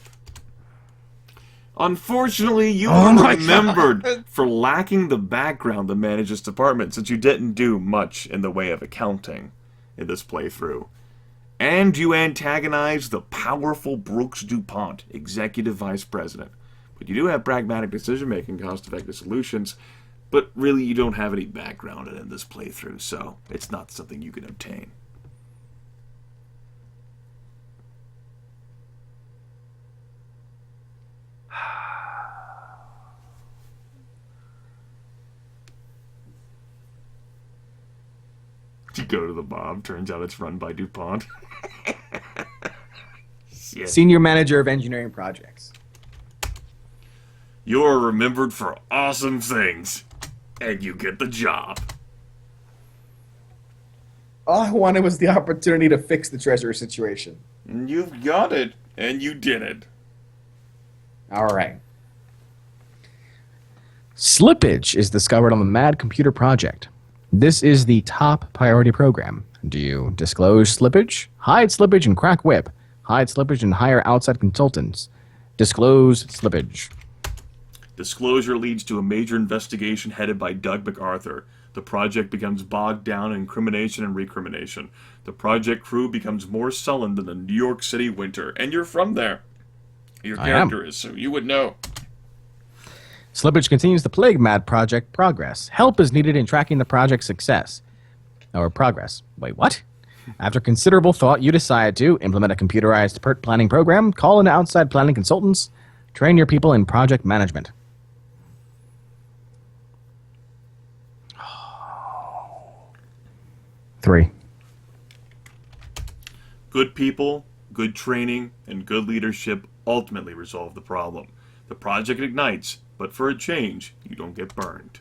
Unfortunately, you Oh are my remembered God. for lacking the background to manage this department since you didn't do much in the way of accounting in this playthrough. And you antagonized the powerful Brooks DuPont, Executive Vice President. But you do have pragmatic decision-making, cost-effective solutions, but really you don't have any background in this playthrough, so it's not something you can obtain. You go to the Bob, turns out it's run by DuPont. Shit. Senior Manager of Engineering Projects. You're remembered for awesome things, and you get the job. All I wanted was the opportunity to fix the treasury situation. And you've got it, and you did it. All right. Slippage is discovered on the Mad Computer Project. This is the top priority program. Do you disclose slippage? Hide slippage and crack whip. Hide slippage and hire outside consultants. Disclose slippage. Disclosure leads to a major investigation headed by Doug MacArthur. The project becomes bogged down in incrimination and recrimination. The project crew becomes more sullen than the New York City winter. And you're from there. Your character is, so you would know. Slippage continues to plague Mad Project progress. Help is needed in tracking the project's success. Or progress. Wait, what? After considerable thought, you decide to implement a computerized planning program, call in outside planning consultants, train your people in project management. Three. Good people, good training, and good leadership ultimately resolve the problem. The project ignites, but for a change, you don't get burned.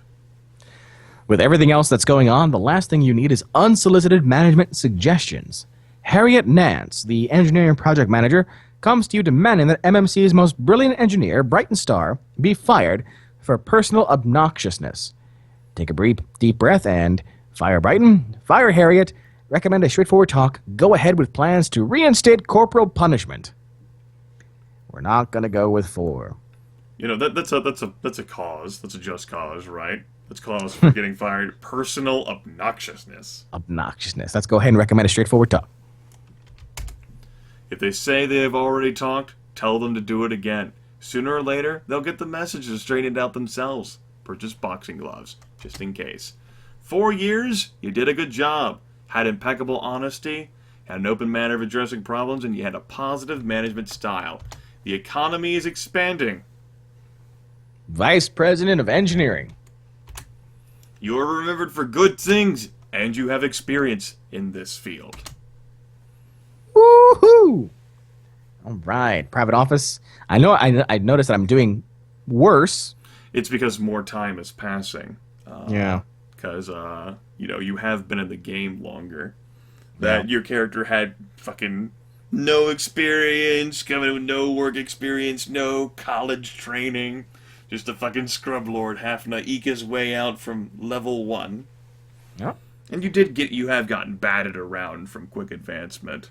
With everything else that's going on, the last thing you need is unsolicited management suggestions. Harriet Nance, the engineering project manager, comes to you demanding that MMC's most brilliant engineer, Brighton Star, be fired for personal obnoxiousness. Take a deep breath and fire Brighton, fire Harriet, recommend a straightforward talk, go ahead with plans to reinstate corporal punishment. We're not going to go with 4. You know, that's a cause. That's a just cause, right? That's cause for getting fired. Personal obnoxiousness. Obnoxiousness. Let's go ahead and recommend a straightforward talk. If they say they have already talked, tell them to do it again. Sooner or later, they'll get the messages straightened out themselves. Purchase boxing gloves, just in case. 4 years, you did a good job. Had impeccable honesty, had an open manner of addressing problems, and you had a positive management style. The economy is expanding. Vice President of Engineering. You are remembered for good things, and you have experience in this field. Woohoo! All right, private office. I know. I noticed that I'm doing worse. It's because more time is passing. Yeah. Because, you have been in the game longer. That your character had fucking no experience, coming with no work experience, no college training. Just a fucking scrub lord having to eke his way out from level 1. Yeah. And you have gotten batted around from quick advancement.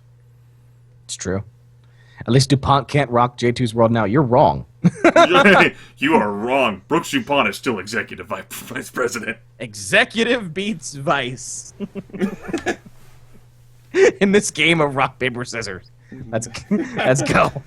It's true. At least DuPont can't rock J2's world now. You're wrong. You are wrong. Brooks DuPont is still executive vice president. Executive beats vice. In this game of rock, paper, scissors. Let's go.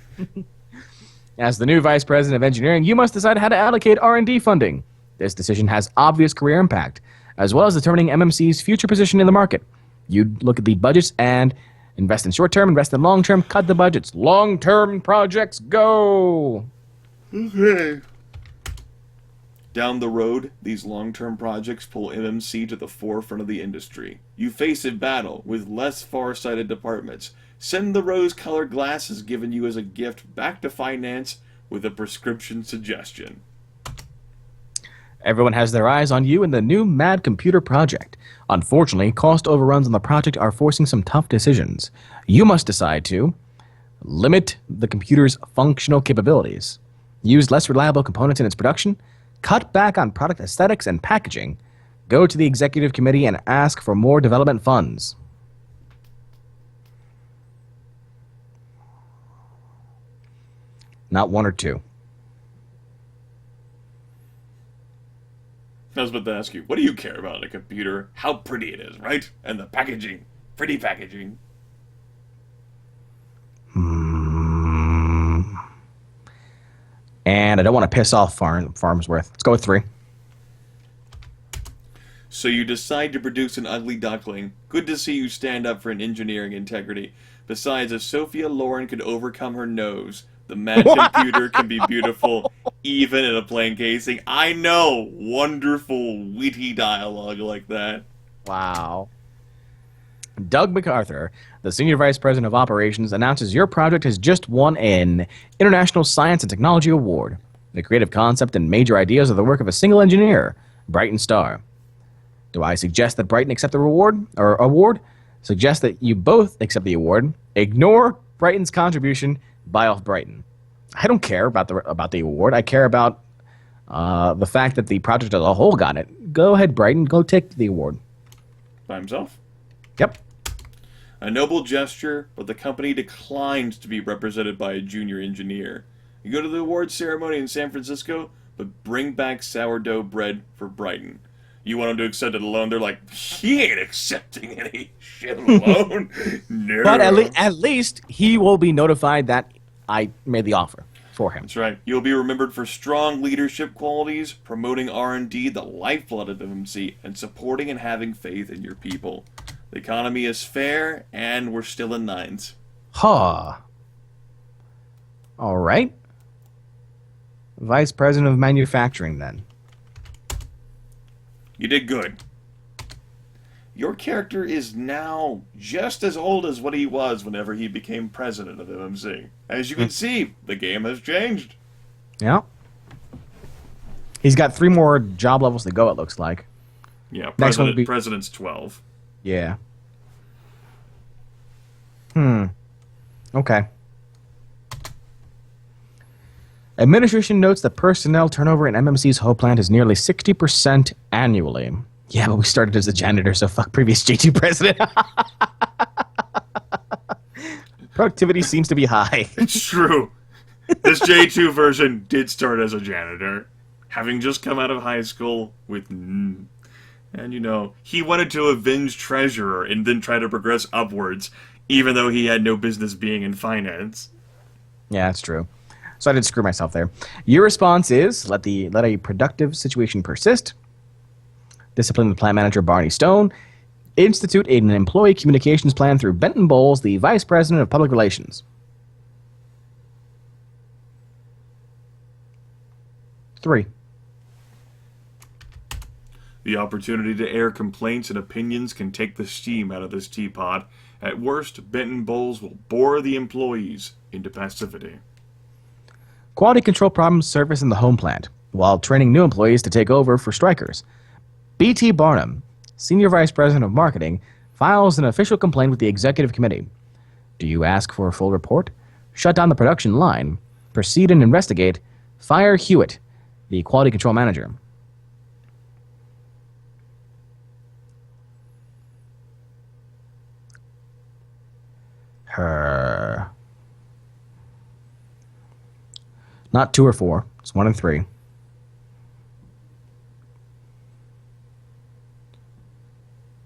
As the new vice president of engineering, you must decide how to allocate R&D funding. This decision has obvious career impact, as well as determining MMC's future position in the market. You look at the budgets and invest in short-term, invest in long-term, cut the budgets. Long-term projects, go! Okay. Down the road, these long-term projects pull MMC to the forefront of the industry. You face a battle with less far-sighted departments. Send the rose-colored glasses given you as a gift back to finance with a prescription suggestion. Everyone has their eyes on you in the new Mad Computer Project. Unfortunately, cost overruns on the project are forcing some tough decisions. You must decide to limit the computer's functional capabilities, use less reliable components in its production, cut back on product aesthetics and packaging, Go to the executive committee and ask for more development funds. Not one or two. I was about to ask you, what do you care about in a computer? How pretty it is, right? And the packaging. Pretty packaging. And I don't want to piss off Farmsworth. Let's go with 3. So you decide to produce an ugly duckling. Good to see you stand up for an engineering integrity. Besides, if Sophia Loren could overcome her nose, the mad computer can be beautiful, even in a plain casing. I know! Wonderful, witty dialogue like that. Wow. Doug MacArthur, the Senior Vice President of Operations, announces your project has just won an International Science and Technology Award. The creative concept and major ideas are the work of a single engineer, Brighton Star. Do I suggest that Brighton accept the award? Suggest that you both accept the award. Ignore Brighton's contribution. Buy off Brighton. I don't care about the award. I care about the fact that the project as a whole got it. Go ahead, Brighton. Go take the award. By himself? Yep. A noble gesture, but the company declined to be represented by a junior engineer. You go to the awards ceremony in San Francisco, but bring back sourdough bread for Brighton. You want him to accept it alone? They're like, he ain't accepting any shit alone. No. But at least he will be notified that I made the offer for him. That's right. You'll be remembered for strong leadership qualities, promoting R&D, the lifeblood of MMC, and supporting and having faith in your people. The economy is fair, and we're still in 9s. Huh. All right. Vice President of Manufacturing, then. You did good. Your character is now just as old as what he was whenever he became president of MMC. As you can see, the game has changed. Yeah. He's got 3 more job levels to go, it looks like. Yeah, Next one would be... President's 12. Yeah. Okay. Administration notes that personnel turnover in MMC's whole plant is nearly 60% annually. Yeah, but we started as a janitor, so fuck previous J2 president. Productivity seems to be high. It's true. This J2 version did start as a janitor, having just come out of high school with... And, you know, he wanted to avenge Treasurer and then try to progress upwards, even though he had no business being in finance. Yeah, that's true. So I did screw myself there. Your response is, let a productive situation persist. Discipline the plant manager, Barney Stone. Institute an employee communications plan through Benton Bowles, the Vice President of Public Relations. 3. The opportunity to air complaints and opinions can take the steam out of this teapot. At worst, Benton Bowles will bore the employees into passivity. Quality control problems surface in the home plant, while training new employees to take over for strikers. B.T. Barnum, Senior Vice President of Marketing, files an official complaint with the Executive Committee. Do you ask for a full report? Shut down the production line? Proceed and investigate? Fire Hewitt, the Quality Control Manager. Her. Not 2 or 4. It's 1 and 3.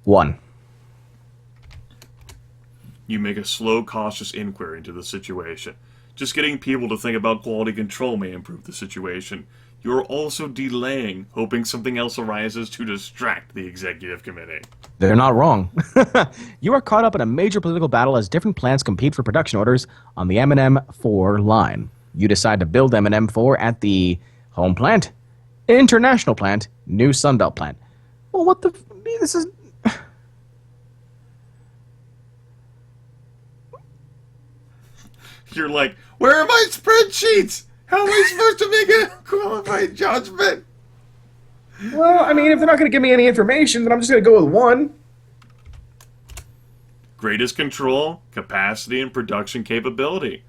One. You make a slow, cautious inquiry into the situation. Just getting people to think about quality control may improve the situation. You're also delaying, hoping something else arises to distract the executive committee. They're not wrong. You are caught up in a major political battle as different plants compete for production orders on the M&M 4 line. You decide to build M&M 4 at the home plant, international plant, new Sunbelt plant. Well, what the... This is... You're like, where are my spreadsheets? How am I supposed to make a qualified judgment? Well, I mean, if they're not going to give me any information, then I'm just going to go with 1. Greatest control, capacity, and production capability.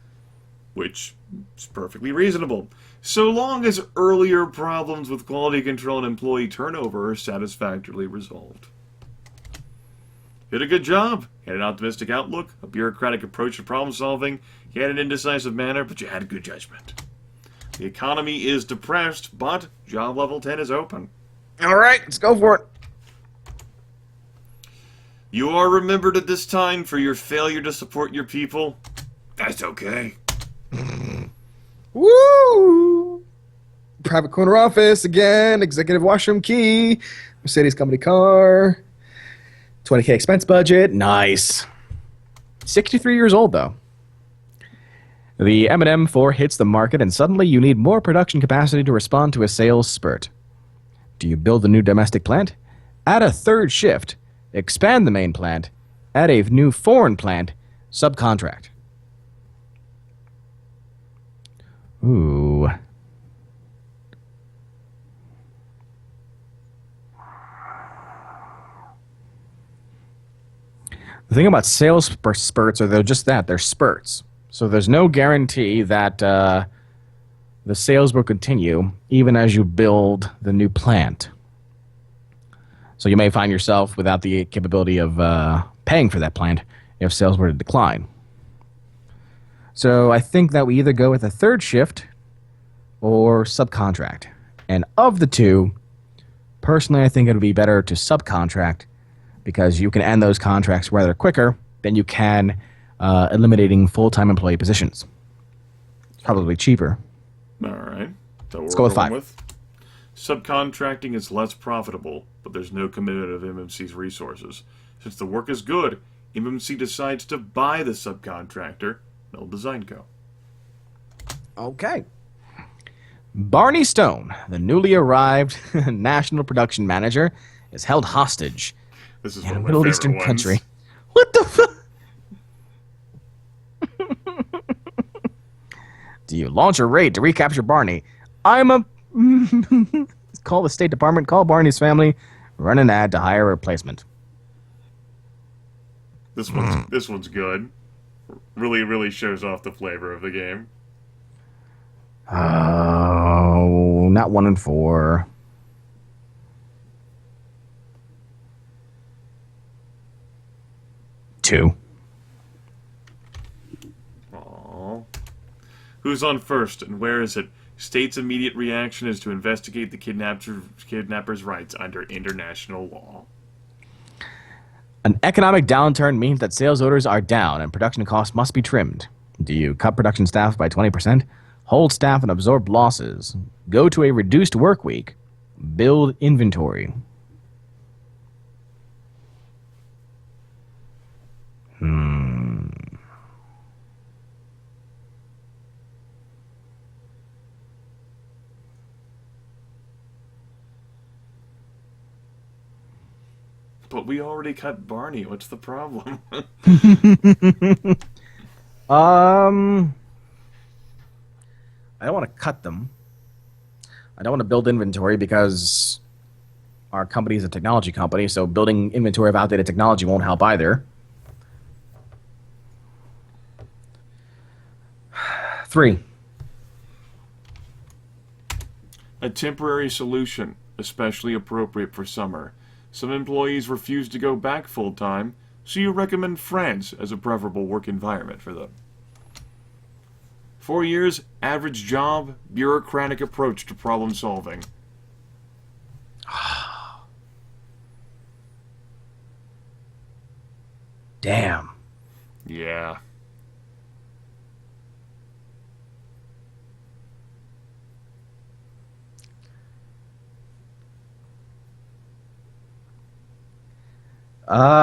which is perfectly reasonable, so long as earlier problems with quality control and employee turnover are satisfactorily resolved. You did a good job. You had an optimistic outlook, a bureaucratic approach to problem solving, you had an indecisive manner, but you had good judgment. The economy is depressed, but job level 10 is open. All right, let's go for it. You are remembered at this time for your failure to support your people. That's okay. Woo! Private corner office again. Executive washroom key. Mercedes company car. 20K expense budget. Nice. 63 years old though. The M&M 4 hits the market, and suddenly you need more production capacity to respond to a sales spurt. Do you build a new domestic plant? Add a third shift. Expand the main plant. Add a new foreign plant. Subcontract. Ooh. The thing about sales spurts are they're just that. They're spurts. So there's no guarantee that the sales will continue even as you build the new plant. So you may find yourself without the capability of paying for that plant if sales were to decline. So I think that we either go with a third shift or subcontract. And of the two, personally, I think it would be better to subcontract because you can end those contracts rather quicker than you can eliminating full-time employee positions. It's probably cheaper. All right. So Let's go with 5. Subcontracting is less profitable, but there's no commitment of MMC's resources. Since the work is good, MMC decides to buy the subcontractor. No design go. Okay. Barney Stone, the newly arrived national production manager, is held hostage This is in one a of my Middle favorite Eastern ones. country. What the fuck? Do you launch a raid to recapture Barney? Call the State Department, call Barney's family, run an ad to hire a replacement. This one's good. Really shows off the flavor of the game. Oh, not 1 and 4. Two. Aww. Who's on first and where is it? State's immediate reaction is to investigate the kidnapper's rights under international law. An economic downturn means that sales orders are down and production costs must be trimmed. Do you cut production staff by 20%? Hold staff and absorb losses. Go to a reduced work week. Build inventory. But we already cut Barney. What's the problem? I don't want to cut them. I don't want to build inventory because our company is a technology company, so building inventory of outdated technology won't help either. 3. A temporary solution, especially appropriate for summer. Some employees refuse to go back full-time, so you recommend France as a preferable work environment for them. 4 years, average job, bureaucratic approach to problem solving. Damn. Yeah.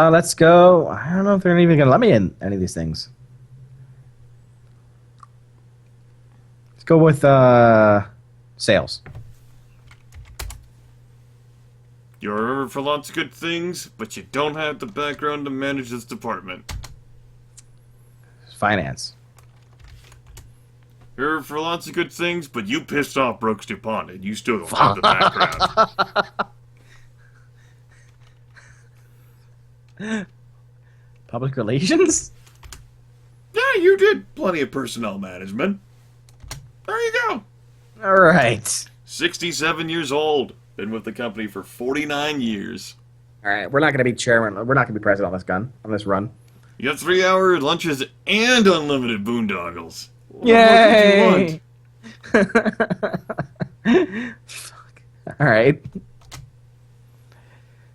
Let's go. I don't know if they're even going to let me in any of these things. Let's go with sales. You're remembered for lots of good things, but you don't have the background to manage this department. Finance. You're remembered for lots of good things, but you pissed off Brooks DuPont, and you still don't have the background. Public relations? Yeah, you did plenty of personnel management. There you go. All right. 67 years old. Been with the company for 49 years. All right. We're not going to be chairman. We're not going to be president on this run. You got 3-hour lunches and unlimited boondoggles. Yay! What Fuck. All right.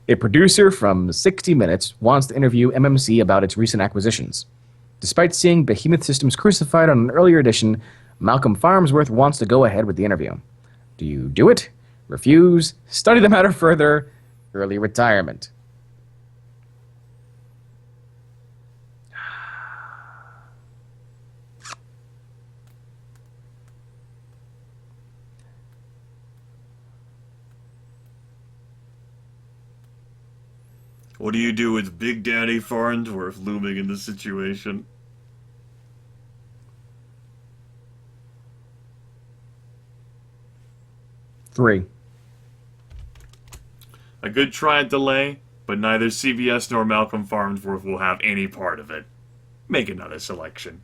A producer from 60 Minutes wants to interview MMC about its recent acquisitions. Despite seeing Behemoth Systems crucified on an earlier edition, Malcolm Farnsworth wants to go ahead with the interview. Do you do it? Refuse? Study the matter further? Early retirement? What do you do with Big Daddy Farnsworth looming in the situation? Three. A good try at delay, but neither CBS nor Malcolm Farnsworth will have any part of it. Make another selection.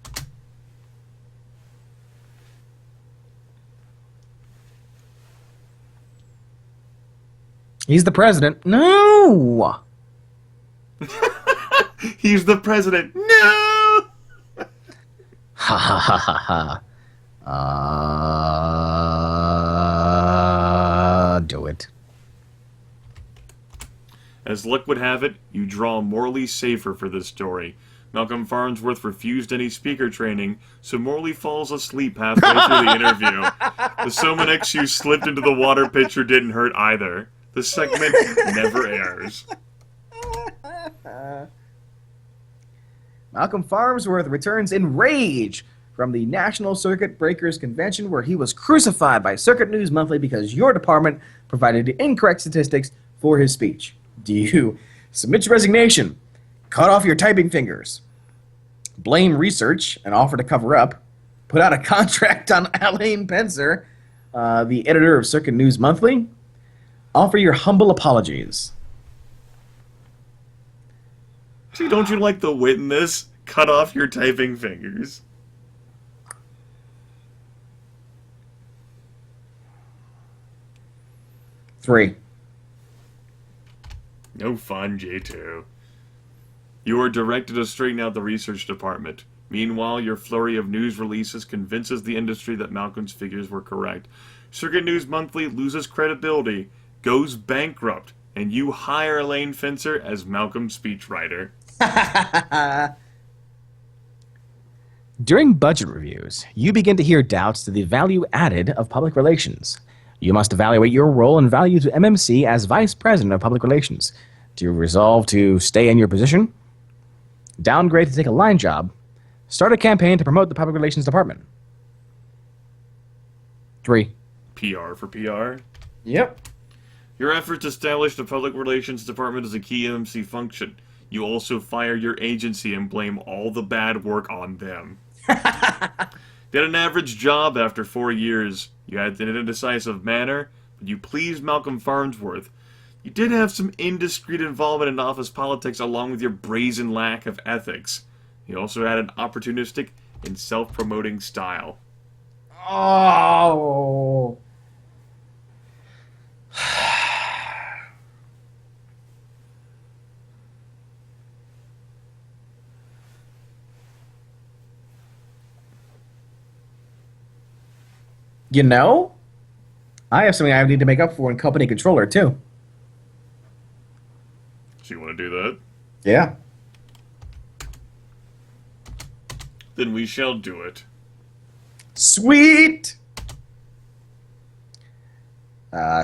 He's the president. No! He's the president. No! Ha ha ha ha ha. Do it. As luck would have it, you draw Morley safer for this story. Malcolm Farnsworth refused any speaker training, so Morley falls asleep halfway through the interview. The Somanex you slipped into the water pitcher didn't hurt either. The segment never airs. Malcolm Farnsworth returns in rage from the National Circuit Breakers Convention where he was crucified by Circuit News Monthly because your department provided incorrect statistics for his speech. Do you submit your resignation, cut off your typing fingers, blame research and offer to cover up, put out a contract on Alain Pencer, the editor of Circuit News Monthly, offer your humble apologies? See, don't you like the wit in this? Cut off your typing fingers. Three. No fun, J2. You are directed to straighten out the research department. Meanwhile, your flurry of news releases convinces the industry that Malcolm's figures were correct. Circuit News Monthly loses credibility, goes bankrupt, and you hire Elaine Fencer as Malcolm's speechwriter. During budget reviews, you begin to hear doubts to the value added of public relations. You must evaluate your role and value to MMC as Vice President of Public Relations. Do you resolve to stay in your position? Downgrade to take a line job? Start a campaign to promote the Public Relations Department? 3. PR for PR. Yep. Your efforts establish the Public Relations Department as a key MMC function. You also fire your agency and blame all the bad work on them. Did an average job after 4 years. You had an indecisive manner, but you pleased Malcolm Farnsworth. You did have some indiscreet involvement in office politics along with your brazen lack of ethics. You also had an opportunistic and self-promoting style. Oh. You know, I have something I need to make up for in company controller, too. So you want to do that? Yeah. Then we shall do it. Sweet!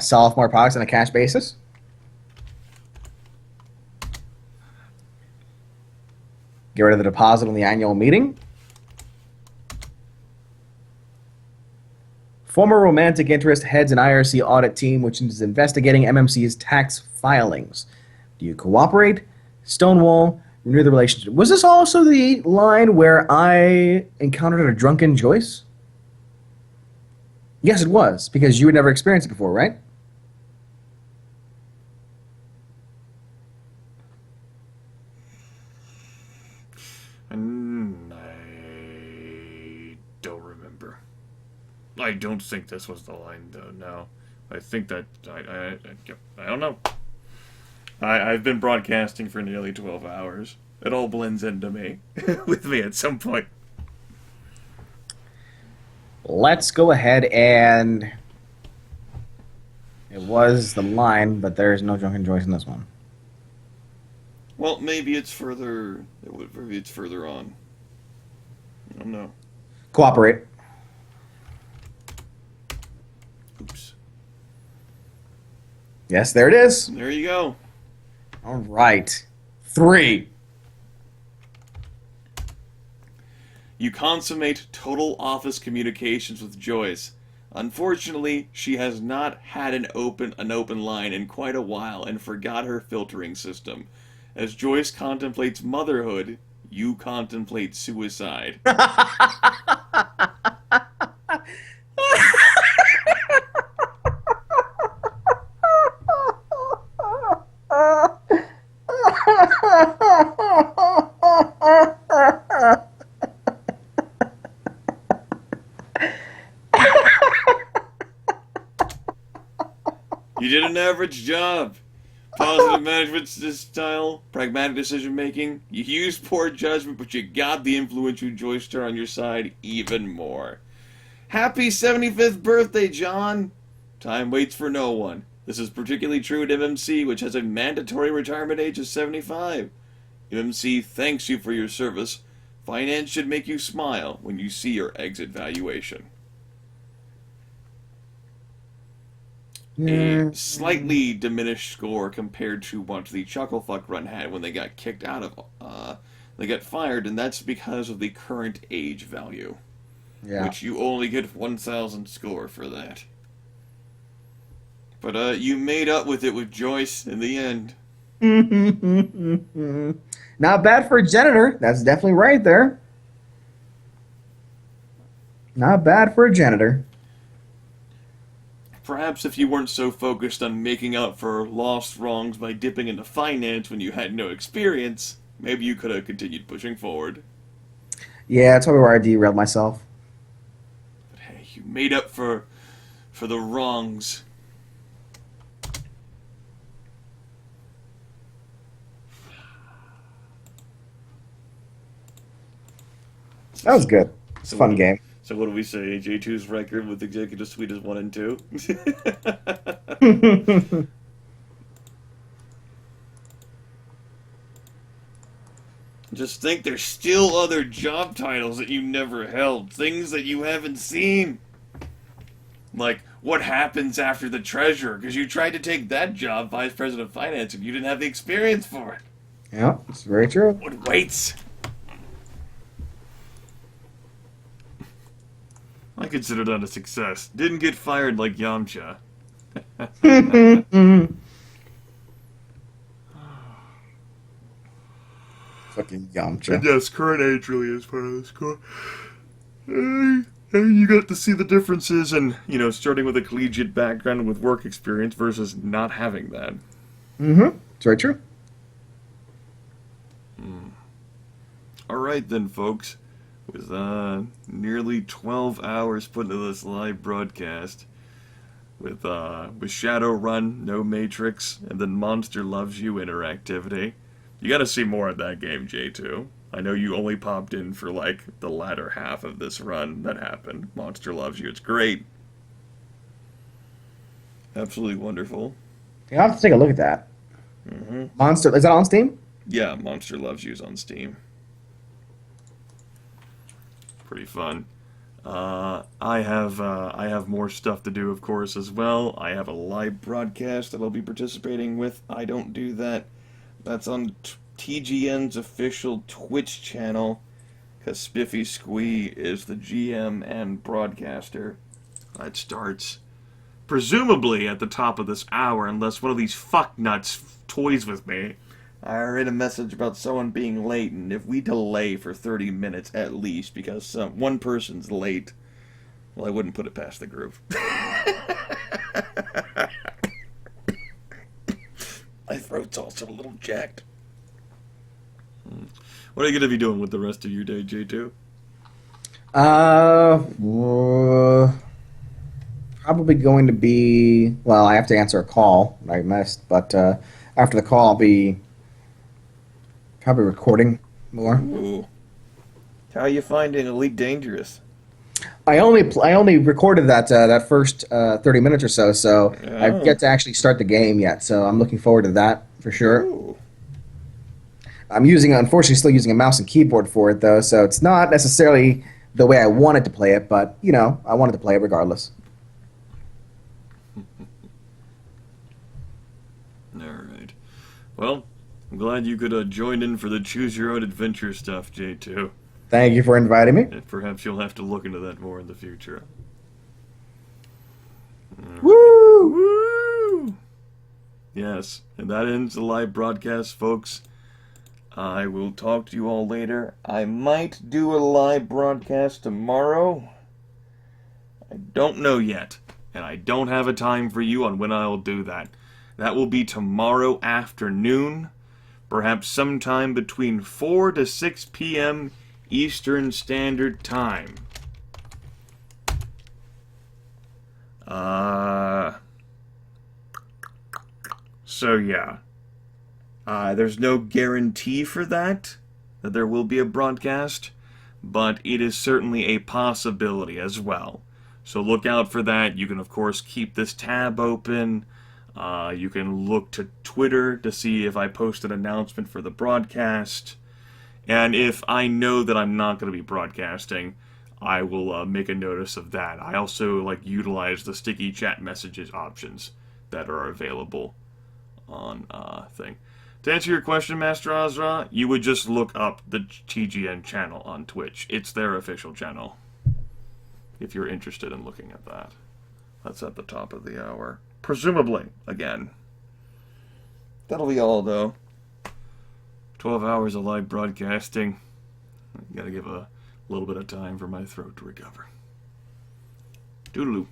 Sell off more products on a cash basis. Get rid of the deposit on the annual meeting. Former romantic interest heads an IRC audit team which is investigating MMC's tax filings. Do you cooperate? Stonewall? Renew the relationship. Was this also the line where I encountered a drunken Joyce? Yes, it was, because you had never experienced it before, right? don't remember. I don't think this was the line, though, no. I think that... I don't know. I've been broadcasting for nearly 12 hours. It all blends into me. With me at some point. Let's go ahead and... It was the line, but there's no Drunken Joyce in this one. Well, maybe it's further... Maybe it's further on. I don't know. Cooperate. Oops. Yes, there it is. There you go. All right. 3. You consummate total office communications with Joyce. Unfortunately, she has not had an open line in quite a while and forgot her filtering system. As Joyce contemplates motherhood, you contemplate suicide. You did an average job. Positive management style, pragmatic decision making. You used poor judgment, but you got the influential Joyce star on your side even more. Happy 75th birthday, John! Time waits for no one. This is particularly true at MMC, which has a mandatory retirement age of 75. MMC thanks you for your service. Finance should make you smile when you see your exit valuation. A slightly diminished score compared to what the Chucklefuck run had when they got kicked out of, they got fired, and that's because of the current age value. Yeah. Which you only get 1,000 score for that. But, you made up with it with Joyce in the end. Not bad for a janitor. That's definitely right there. Not bad for a janitor. Perhaps if you weren't so focused on making up for lost wrongs by dipping into finance when you had no experience, maybe you could have continued pushing forward. Yeah, that's probably where I derailed myself. But hey, you made up for the wrongs. That was good. It's a fun game. So what do we say? J2's record with Executive Suite is 1 and 2? Just think there's still other job titles that you never held. Things that you haven't seen. Like, what happens after the treasurer? Because you tried to take that job, Vice President of Finance, and you didn't have the experience for it. Yeah, it's very true. What waits? I consider that a success. Didn't get fired like Yamcha. Fucking Yamcha. And yes, current age really is part of the score. And you got to see the differences in, starting with a collegiate background with work experience versus not having that. Mm-hmm. It's very true. Alright then, folks. With nearly 12 hours put into this live broadcast, with Shadowrun, No Matrix, and then Monster Loves You interactivity. You gotta see more of that game, J2. I know you only popped in for, the latter half of this run that happened. Monster Loves You, it's great. Absolutely wonderful. Yeah, I'll have to take a look at that. Mm-hmm. Monster, is that on Steam? Yeah, Monster Loves You is on Steam. Pretty fun. I have more stuff to do, of course, as well. I have a live broadcast that I'll be participating with. I don't do that. That's on TGN's official Twitch channel, because Spiffy Squee is the GM and broadcaster. It starts presumably at the top of this hour, unless one of these fucknuts toys with me. I read a message about someone being late, and if we delay for 30 minutes at least because one person's late, well, I wouldn't put it past the group. My throat's also a little jacked. What are you going to be doing with the rest of your day, J2? Probably going to be. Well, I have to answer a call I missed, but after the call, I'll be probably recording more. Ooh. How are you finding Elite Dangerous? I only recorded that first 30 minutes or so, so I've Oh. yet to actually start the game yet. So I'm looking forward to that for sure. Ooh. I'm unfortunately, still using a mouse and keyboard for it though, so it's not necessarily the way I wanted to play it, but I wanted to play it regardless. Alright. Well, I'm glad you could join in for the Choose Your Own Adventure stuff, J2. Thank you for inviting me. And perhaps you'll have to look into that more in the future. Woo! Woo! Yes, and that ends the live broadcast, folks. I will talk to you all later. I might do a live broadcast tomorrow. I don't know yet, and I don't have a time for you on when I'll do that. That will be tomorrow afternoon, perhaps sometime between 4 to 6 p.m. Eastern Standard Time. So yeah. There's no guarantee for that there will be a broadcast, but it is certainly a possibility as well. So look out for that. You can, of course, keep this tab open. You can look to Twitter to see if I post an announcement for the broadcast. And if I know that I'm not going to be broadcasting, I will make a notice of that. I also utilize the sticky chat messages options that are available on thing. To answer your question, Master Azra, you would just look up the TGN channel on Twitch. It's their official channel, if you're interested in looking at that. That's at the top of the hour. Presumably, again. That'll be all, though. 12 hours of live broadcasting. Gotta give a little bit of time for my throat to recover. Doodaloo.